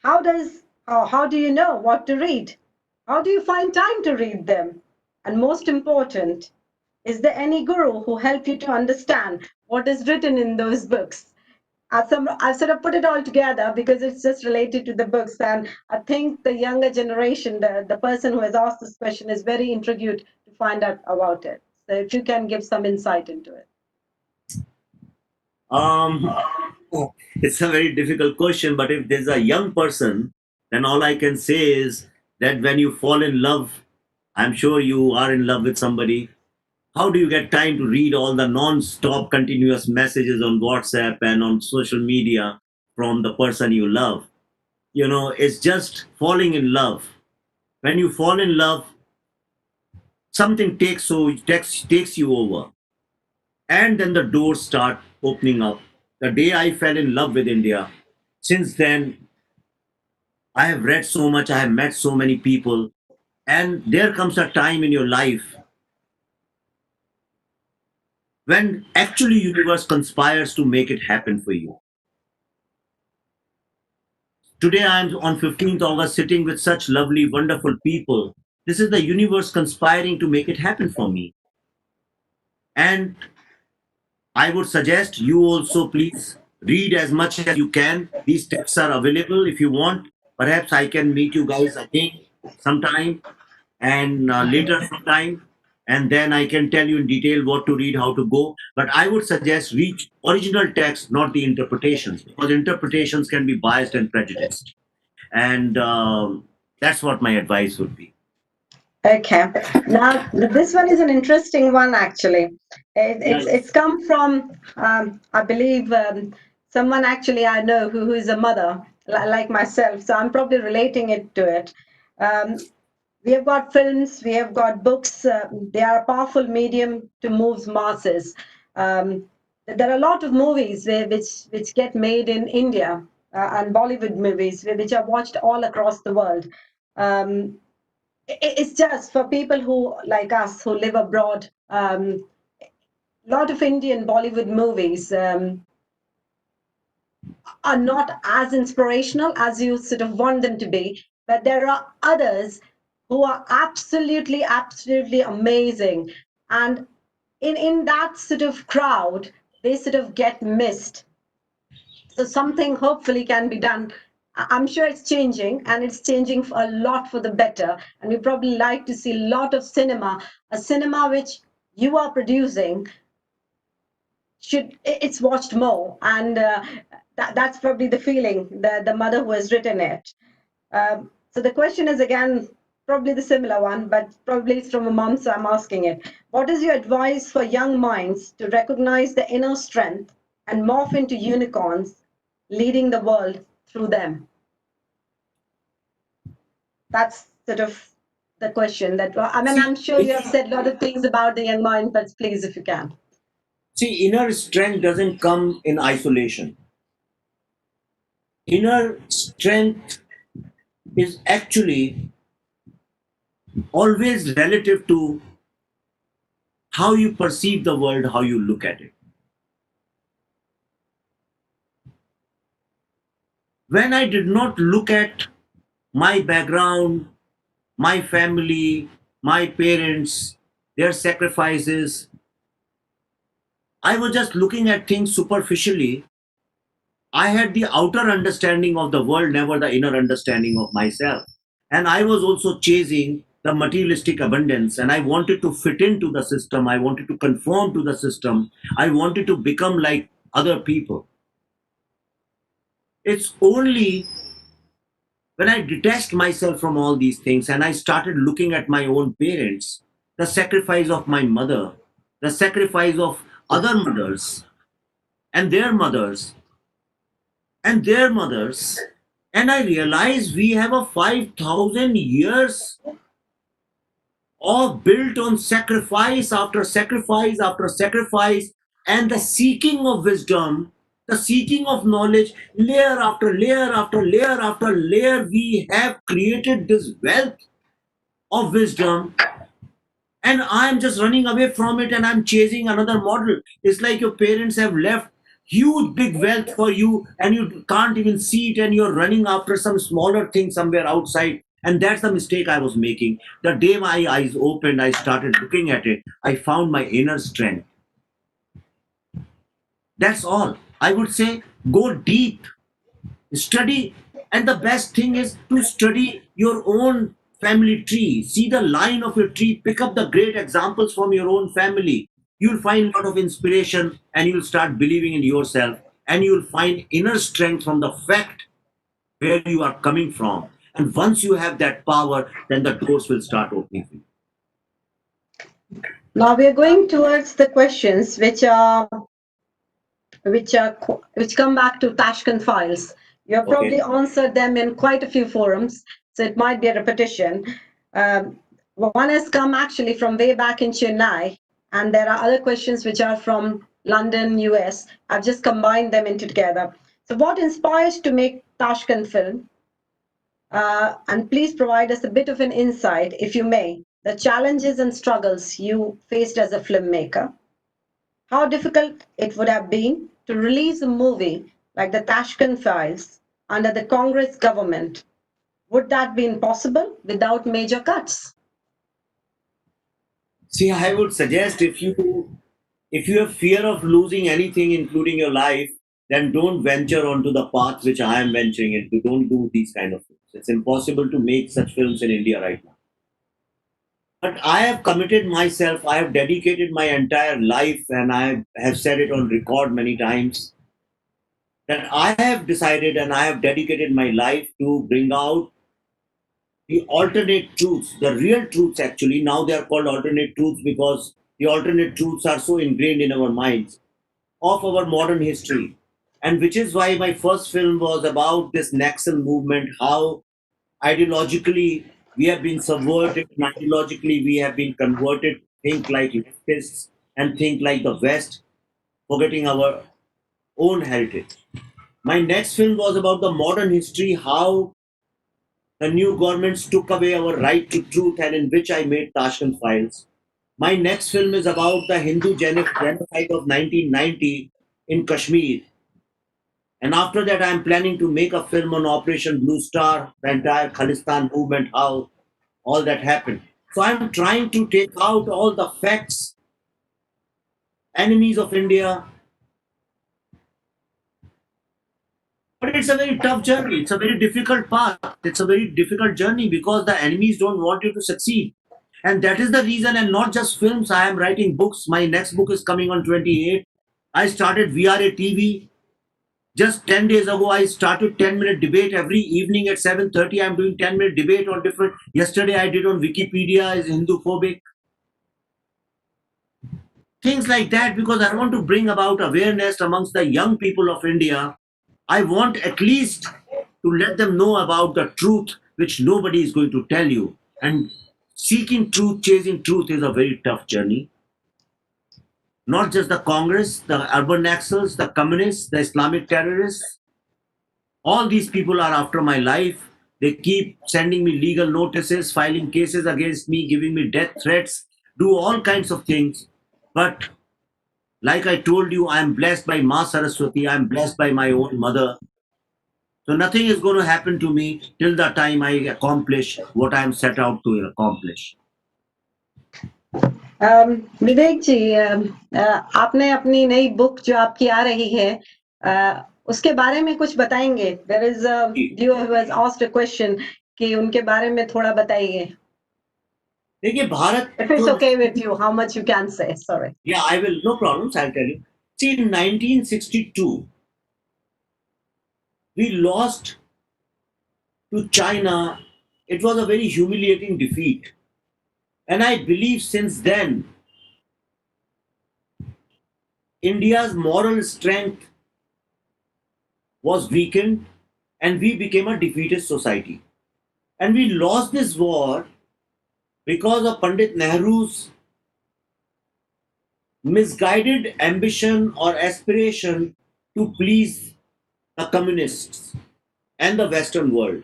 How do you know what to read? How do you find time to read them? And most important, is there any guru who helped you to understand what is written in those books? I've sort of put it all together because it's just related to the books. And I think the younger generation, the person who has asked this question is very intrigued to find out about it. So if you can give some insight into it. It's a very difficult question, but if there's a young person, then all I can say is that when you fall in love, I'm sure you are in love with somebody. How do you get time to read all the non-stop continuous messages on WhatsApp and on social media from the person you love? You know, it's just falling in love. When you fall in love, something takes you over, and then the doors start opening up. The day I fell in love with India, since then I have read so much, I have met so many people, and there comes a time in your life when actually universe conspires to make it happen for you. Today I'm on 15th August sitting with such lovely, wonderful people. This is the universe conspiring to make it happen for me. And I would suggest you also please read as much as you can. These texts are available if you want. Perhaps I can meet you guys again sometime and later sometime, and then I can tell you in detail what to read, how to go. But I would suggest read original text, not the interpretations, because interpretations can be biased and prejudiced. And that's what my advice would be. Okay. Now, this one is an interesting one, actually. It's come from, I believe, someone actually I know who is a mother, like myself. So I'm probably relating it to it. We have got films, we have got books. They are a powerful medium to move masses. There are a lot of movies which get made in India and Bollywood movies, which are watched all across the world. It's just for people who like us who live abroad. A lot of Indian Bollywood movies are not as inspirational as you sort of want them to be, but there are others who are absolutely, absolutely amazing. And in that sort of crowd, they sort of get missed. So something hopefully can be done. I'm sure it's changing, and it's changing a lot for the better. And we probably like to see a lot of cinema, a cinema which you are producing it's watched more. And that's probably the feeling, the mother who has written it. So the question is again probably the similar one, but probably it's from a mom, so I'm asking it. What is your advice for young minds to recognize the inner strength and morph into unicorns, leading the world through them? That's sort of the question. That I mean, I'm sure you have said a lot of things about the young mind, but please, if you can. See, inner strength doesn't come in isolation. Inner strength is actually always relative to how you perceive the world, how you look at it. When I did not look at my background, my family, my parents, their sacrifices, I was just looking at things superficially. I had the outer understanding of the world, never the inner understanding of myself. And I was also chasing the materialistic abundance, and I wanted to fit into the system. I wanted to conform to the system. I wanted to become like other people. It's only when I detached myself from all these things and I started looking at my own parents, the sacrifice of my mother, the sacrifice of other mothers and their mothers and their mothers, and I realized we have a 5,000 years of built on sacrifice after sacrifice after sacrifice, and the seeking of wisdom, the seeking of knowledge, layer after layer after layer after layer. We have created this wealth of wisdom, and I'm just running away from it and I'm chasing another model. It's like your parents have left huge big wealth for you and you can't even see it, and you're running after some smaller thing somewhere outside. And that's the mistake I was making. The day my eyes opened, I started looking at it, I found my inner strength. That's all I would say. Go deep, study, and the best thing is to study your own family tree. See the line of your tree, pick up the great examples from your own family. You'll find a lot of inspiration and you'll start believing in yourself, and you'll find inner strength from the fact where you are coming from. And once you have that power, then the doors will start opening for you. Now we are going towards the questions which come back to Tashkent Files. You have probably answered them in quite a few forums, so it might be a repetition. One has come actually from way back in Chennai, and there are other questions which are from London, US. I've just combined them into together. So what inspires to make Tashkent film? And please provide us a bit of an insight, if you may, the challenges and struggles you faced as a filmmaker, how difficult it would have been to release a movie like the Tashkent Files under the Congress government. Would that be impossible without major cuts? See, I would suggest if you have fear of losing anything, including your life, then don't venture onto the path which I am venturing into. Don't do these kind of films. It's impossible to make such films in India right now. But I have committed myself, I have dedicated my entire life, and I have said it on record many times that I have decided and I have dedicated my life to bring out the alternate truths, the real truths actually. Now they are called alternate truths because the alternate truths are so ingrained in our minds of our modern history. And which is why my first film was about this Naxal movement, how ideologically we have been subverted, and ideologically we have been converted to think like leftists and think like the West, forgetting our own heritage. My next film was about the modern history, how the new governments took away our right to truth, and in which I made Tashkent Files. My next film is about the Hindu genocide of 1990 in Kashmir. And after that, I'm planning to make a film on Operation Blue Star, the entire Khalistan movement, how all that happened. So I'm trying to take out all the facts, enemies of India. But it's a very tough journey. It's a very difficult path. It's a very difficult journey because the enemies don't want you to succeed. And that is the reason, and not just films. I am writing books. My next book is coming on 28. I started VRA TV. Just 10 days ago, I started 10-minute debate every evening at 7:30. I'm doing 10-minute debate on different. Yesterday, I did on Wikipedia is Hindu-phobic. Things like that, because I want to bring about awareness amongst the young people of India. I want at least to let them know about the truth, which nobody is going to tell you. And seeking truth, chasing truth is a very tough journey. Not just the Congress, the urban Naxals, the communists, the Islamic terrorists, all these people are after my life. They keep sending me legal notices, filing cases against me, giving me death threats, do all kinds of things. But like I told you, I am blessed by Ma Saraswati, I am blessed by my own mother. So nothing is going to happen to me till the time I accomplish what I am set out to accomplish. विवेक जी, आपने अपनी नई book जो आपकी आ रही है उसके बारे में कुछ बताएंगे? There is a viewer who has asked a question कि उनके बारे में थोड़ा बताइए. देखिए Bharat, If it's okay with you, how much you can say? Sorry. Yeah, I will. No problems. I'll tell you. See, in 1962, we lost to China. It was a very humiliating defeat. And I believe since then, India's moral strength was weakened and we became a defeated society. And we lost this war because of Pandit Nehru's misguided ambition or aspiration to please the communists and the Western world.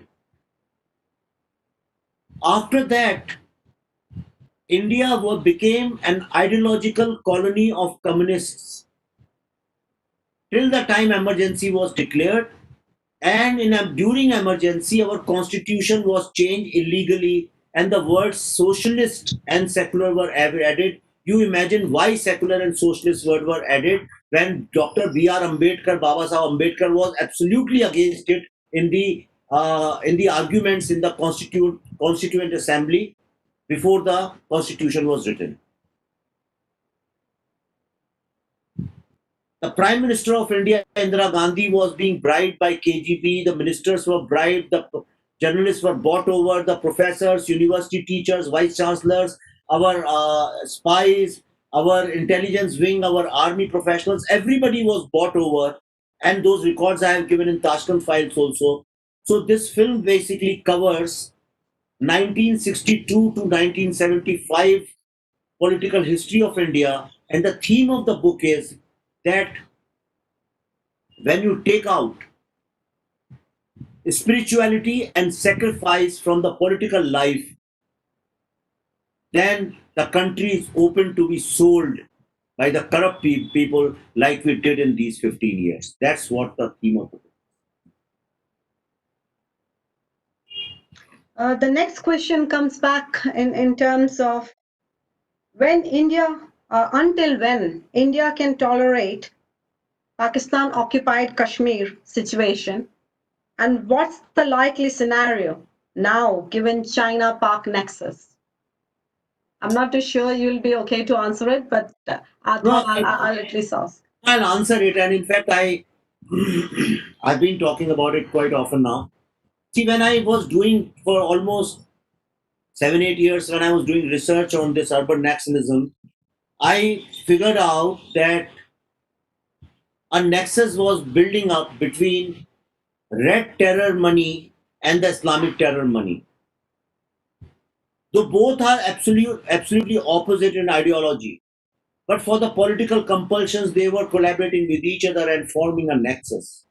After that, India became an ideological colony of communists till the time emergency was declared. And during emergency, our constitution was changed illegally, and the words socialist and secular were added. You imagine why secular and socialist word were added when Dr. B.R. Ambedkar, Baba Sahib Ambedkar, was absolutely against it in the arguments in the Constituent Assembly before the constitution was written. The Prime Minister of India, Indira Gandhi, was being bribed by KGB. The ministers were bribed. The journalists were bought over. The professors, university teachers, vice chancellors, our spies, our intelligence wing, our army professionals, everybody was bought over. And those records I have given in Tashkent Files also. So this film basically covers 1962 to 1975 political history of India. And the theme of the book is that when you take out spirituality and sacrifice from the political life, then the country is open to be sold by the corrupt people like we did in these 15 years. That's what the theme of the book. The next question comes back in terms of until when India can tolerate Pakistan occupied Kashmir situation, and what's the likely scenario now given China-Pak nexus? I'm not too sure you'll be okay to answer it, but I thought I'll at least ask. I'll answer it, and in fact, I've been talking about it quite often now. See, when I was doing for almost 7-8 years, when I was doing research on this urban nationalism, I figured out that a nexus was building up between red terror money and the Islamic terror money. Though both are absolutely opposite in ideology, but for the political compulsions, they were collaborating with each other and forming a nexus.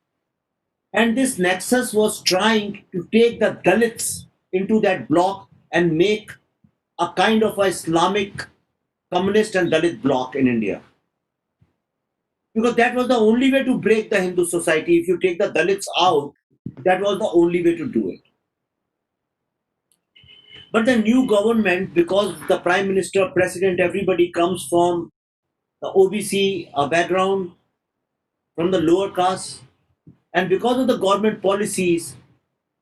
And this nexus was trying to take the Dalits into that bloc and make a kind of a Islamic communist and Dalit bloc in India. Because that was the only way to break the Hindu society. If you take the Dalits out, that was the only way to do it. But the new government, because the prime minister, president, everybody comes from the OBC background, from the lower caste, and because of the government policies,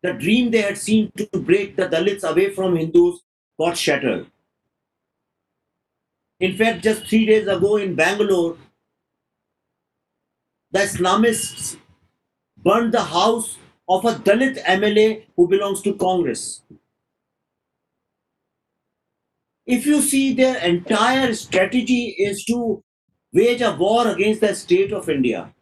the dream they had seen to break the Dalits away from Hindus got shattered. In fact, just 3 days ago in Bangalore, the Islamists burned the house of a Dalit MLA who belongs to Congress. If you see, their entire strategy is to wage a war against the state of India.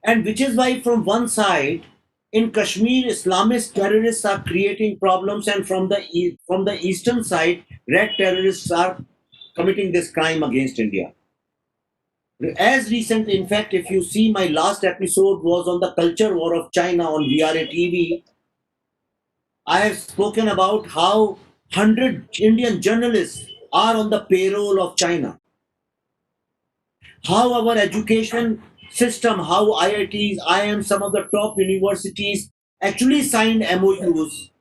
And which is why, from one side, in Kashmir, Islamist terrorists are creating problems, and from the eastern side, red terrorists are committing this crime against India. As recent, in fact, if you see, my last episode was on the culture war of China on VRA TV. I have spoken about how 100 Indian journalists are on the payroll of China. How our education system, how IITs, IIMs, some of the top universities actually signed MOUs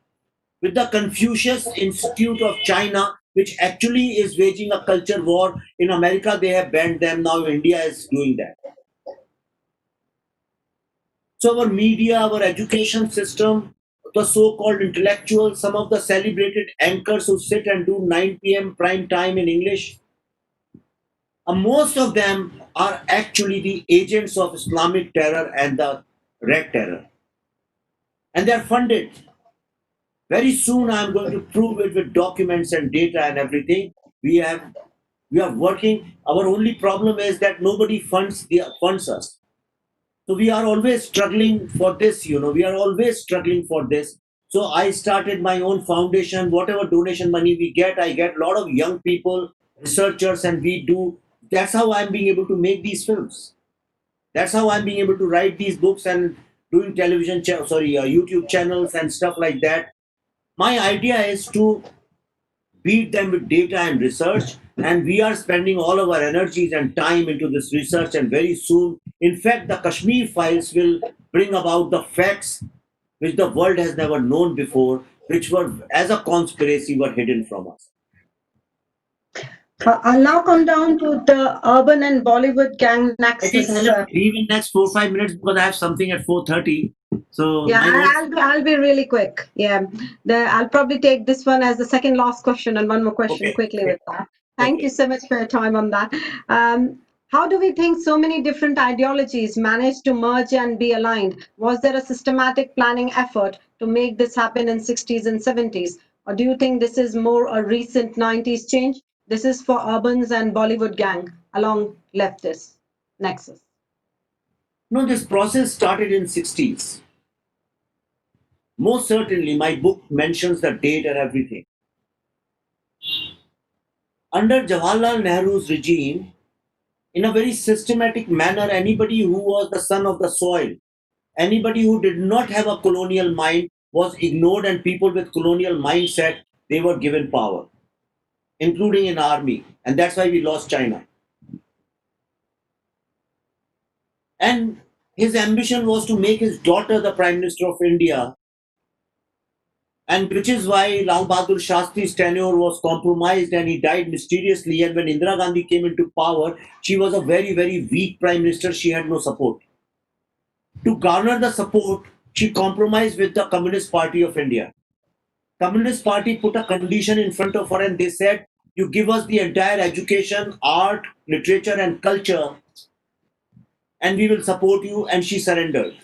with the Confucius Institute of China, which actually is waging a culture war. In America, they have banned them. Now India is doing that. So our media, our education system, the so-called intellectuals, some of the celebrated anchors who sit and do 9 p.m. prime time in English, most of them are actually the agents of Islamic terror and the Red Terror. And they're funded. Very soon I'm going to prove it with documents and data and everything. We are working. Our only problem is that nobody funds us. So we are always struggling for this, we are always struggling for this. So I started my own foundation. Whatever donation money we get, I get a lot of young people, researchers, and we do. That's how I'm being able to make these films. That's how I'm being able to write these books and doing YouTube channels and stuff like that. My idea is to beat them with data and research, and we are spending all of our energies and time into this research. And very soon, in fact, the Kashmir Files will bring about the facts which the world has never known before, which were, as a conspiracy, were hidden from us. I'll now come down to the urban and Bollywood gang I think Naxals. I'll leave in next 4-5 minutes because I have something at 4:30. So Yeah, my notes- I'll be really quick. Yeah, I'll probably take this one as the second last question and one more question Okay. quickly with that. Thank Okay. you so much for your time on that. How do we think so many different ideologies managed to merge and be aligned? Was there a systematic planning effort to make this happen in 60s and 70s? Or do you think this is more a recent 90s change? This is for urbans and Bollywood gang along leftists. Nexus. No, this process started in 60s. Most certainly, my book mentions the date and everything. Under Jawaharlal Nehru's regime, in a very systematic manner, anybody who was the son of the soil, anybody who did not have a colonial mind was ignored, and people with colonial mindset, they were given power, including in army. And that's why we lost China. And his ambition was to make his daughter the Prime Minister of India, and which is why Lal Bahadur Shastri's tenure was compromised and he died mysteriously. And when Indira Gandhi came into power, she was a very, very weak Prime Minister. She had no support. To garner the support, she compromised with the Communist Party of India. Communist Party put a condition in front of her and they said, you give us the entire education, art, literature and culture and we will support you, and she surrendered.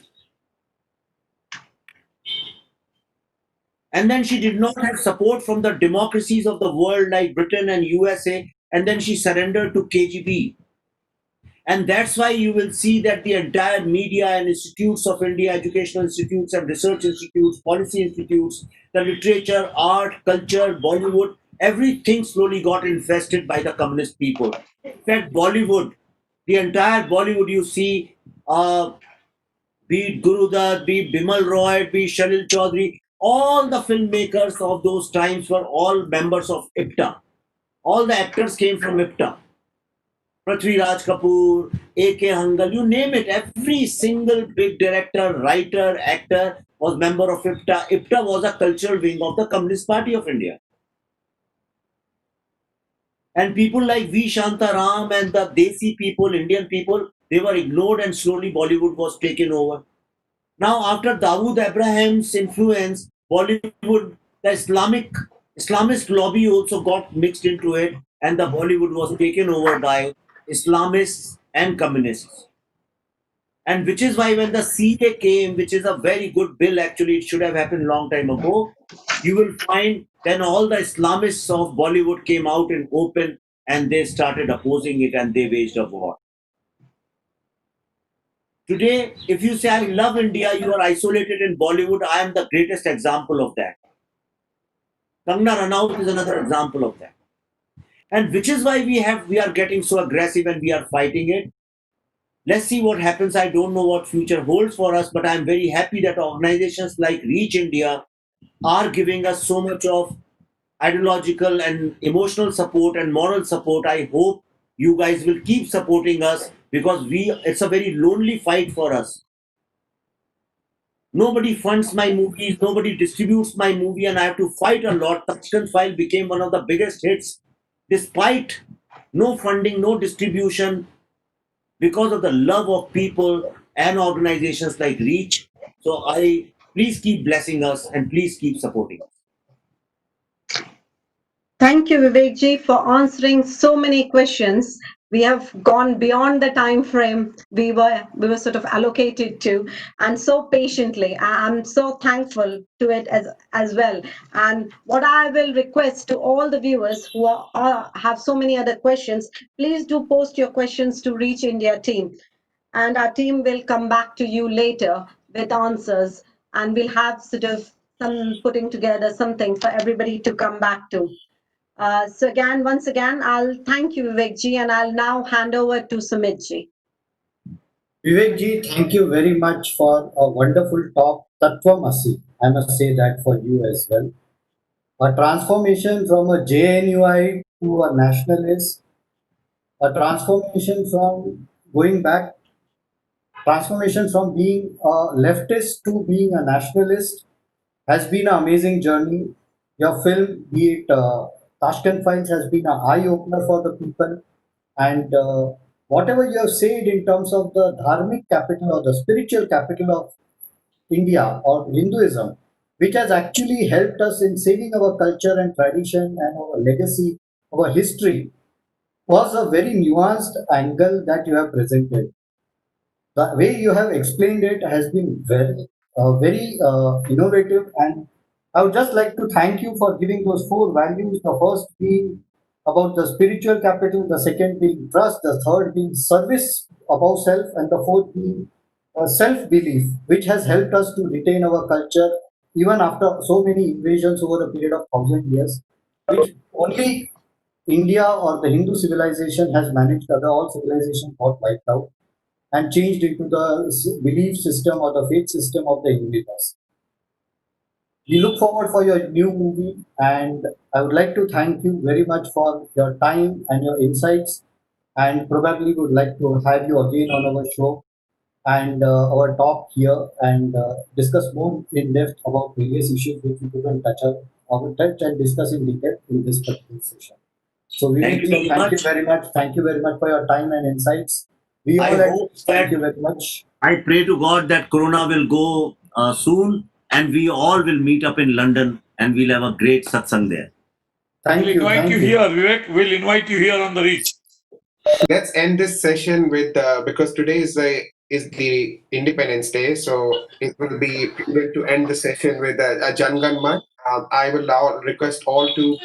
And then she did not have support from the democracies of the world like Britain and USA, and then she surrendered to KGB. And that's why you will see that the entire media and institutes of India, educational institutes and research institutes, policy institutes, the literature, art, culture, Bollywood, everything slowly got infested by the communist people. In fact, Bollywood, the entire Bollywood you see, be it Guru Dutt, be it Bimal Roy, be it Shalil Chaudhary, all the filmmakers of those times were all members of IPTA. All the actors came from IPTA. Prithviraj Kapoor, A.K. Hangal, you name it, every single big director, writer, actor was member of IPTA. IPTA was a cultural wing of the Communist Party of India. And people like V. Shantaram and the Desi people, Indian people, they were ignored and slowly Bollywood was taken over. Now, after Dawood Abraham's influence, Bollywood, the Islamist lobby also got mixed into it, and the Bollywood was taken over by Islamists and communists. And which is why when the CA came, which is a very good bill, actually, it should have happened long time ago, you will find then all the Islamists of Bollywood came out in open and they started opposing it and they waged a war. Today, if you say, I love India, you are isolated in Bollywood, I am the greatest example of that. Kangna Ranaut is another example of that. And which is why we are getting so aggressive and we are fighting it. Let's see what happens. I don't know what future holds for us, but I'm very happy that organizations like Reach India are giving us so much of ideological and emotional support and moral support. I hope you guys will keep supporting us because it's a very lonely fight for us. Nobody funds my movies, nobody distributes my movie, and I have to fight a lot. Tashkent File became one of the biggest hits despite no funding, no distribution, because of the love of people and organizations like Reach. So please keep blessing us and please keep supporting us. Thank you, Vivekji, for answering so many questions. We have gone beyond the time frame we were sort of allocated to, and so patiently. I'm so thankful to it as well. And what I will request to all the viewers who have so many other questions, please do post your questions to Reach India team, and our team will come back to you later with answers, and we'll have sort of some putting together something for everybody to come back to. So once again, I'll thank you, Vivekji, and I'll now hand over to Sumitji. Vivekji, thank you very much for a wonderful talk. Tattvamasi, I must say that for you as well. A transformation from a JNUI to a nationalist, a transformation from going back, transformation from being a leftist to being a nationalist has been an amazing journey. Your film, be it Tashkent Files, has been an eye opener for the people. And whatever you have said in terms of the dharmic capital or the spiritual capital of India or Hinduism, which has actually helped us in saving our culture and tradition and our legacy, our history, was a very nuanced angle that you have presented. The way you have explained it has been very innovative, and I would just like to thank you for giving those four values. The first being about the spiritual capital, the second being trust, the third being service above self, and the fourth being self belief, which has helped us to retain our culture even after so many invasions over a period of 1,000 years, which only India or the Hindu civilization has managed. Other all civilizations got wiped out and changed into the belief system or the faith system of the universe. We look forward for your new movie, and I would like to thank you very much for your time and your insights, and probably would like to have you again on our show and our talk here and discuss more in depth about various issues which we couldn't touch and discuss in detail in this particular session. So Thank you Vivek very thank you much. very much. Thank you very much for your time and insights. We I all at hope thank that you very much. I pray to God that Corona will go soon and we all will meet up in London and we'll have a great satsang there. Thank We'll you. invite Thank you you. here, Vivek. We'll invite you here on the Reach. Let's end this session with because today is the Independence Day, so it will be prudent to end the session with a Jangan Mat. I will now request all to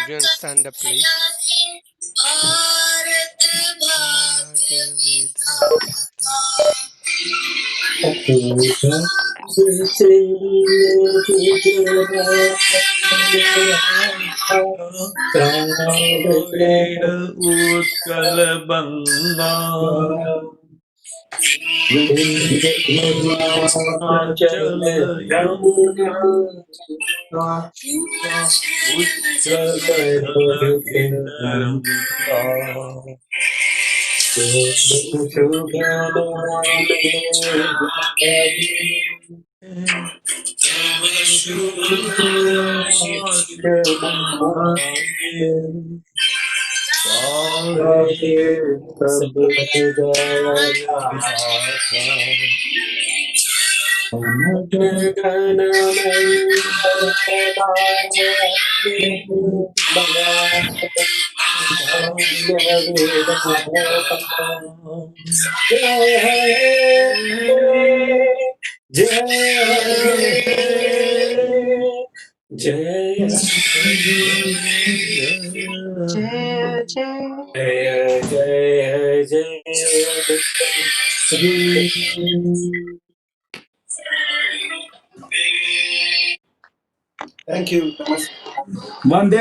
Everyone stand up, please. Dravid Utkal Banga Vindhyachal Yamuna Utkal Ganga Thank you. Namaste. Vande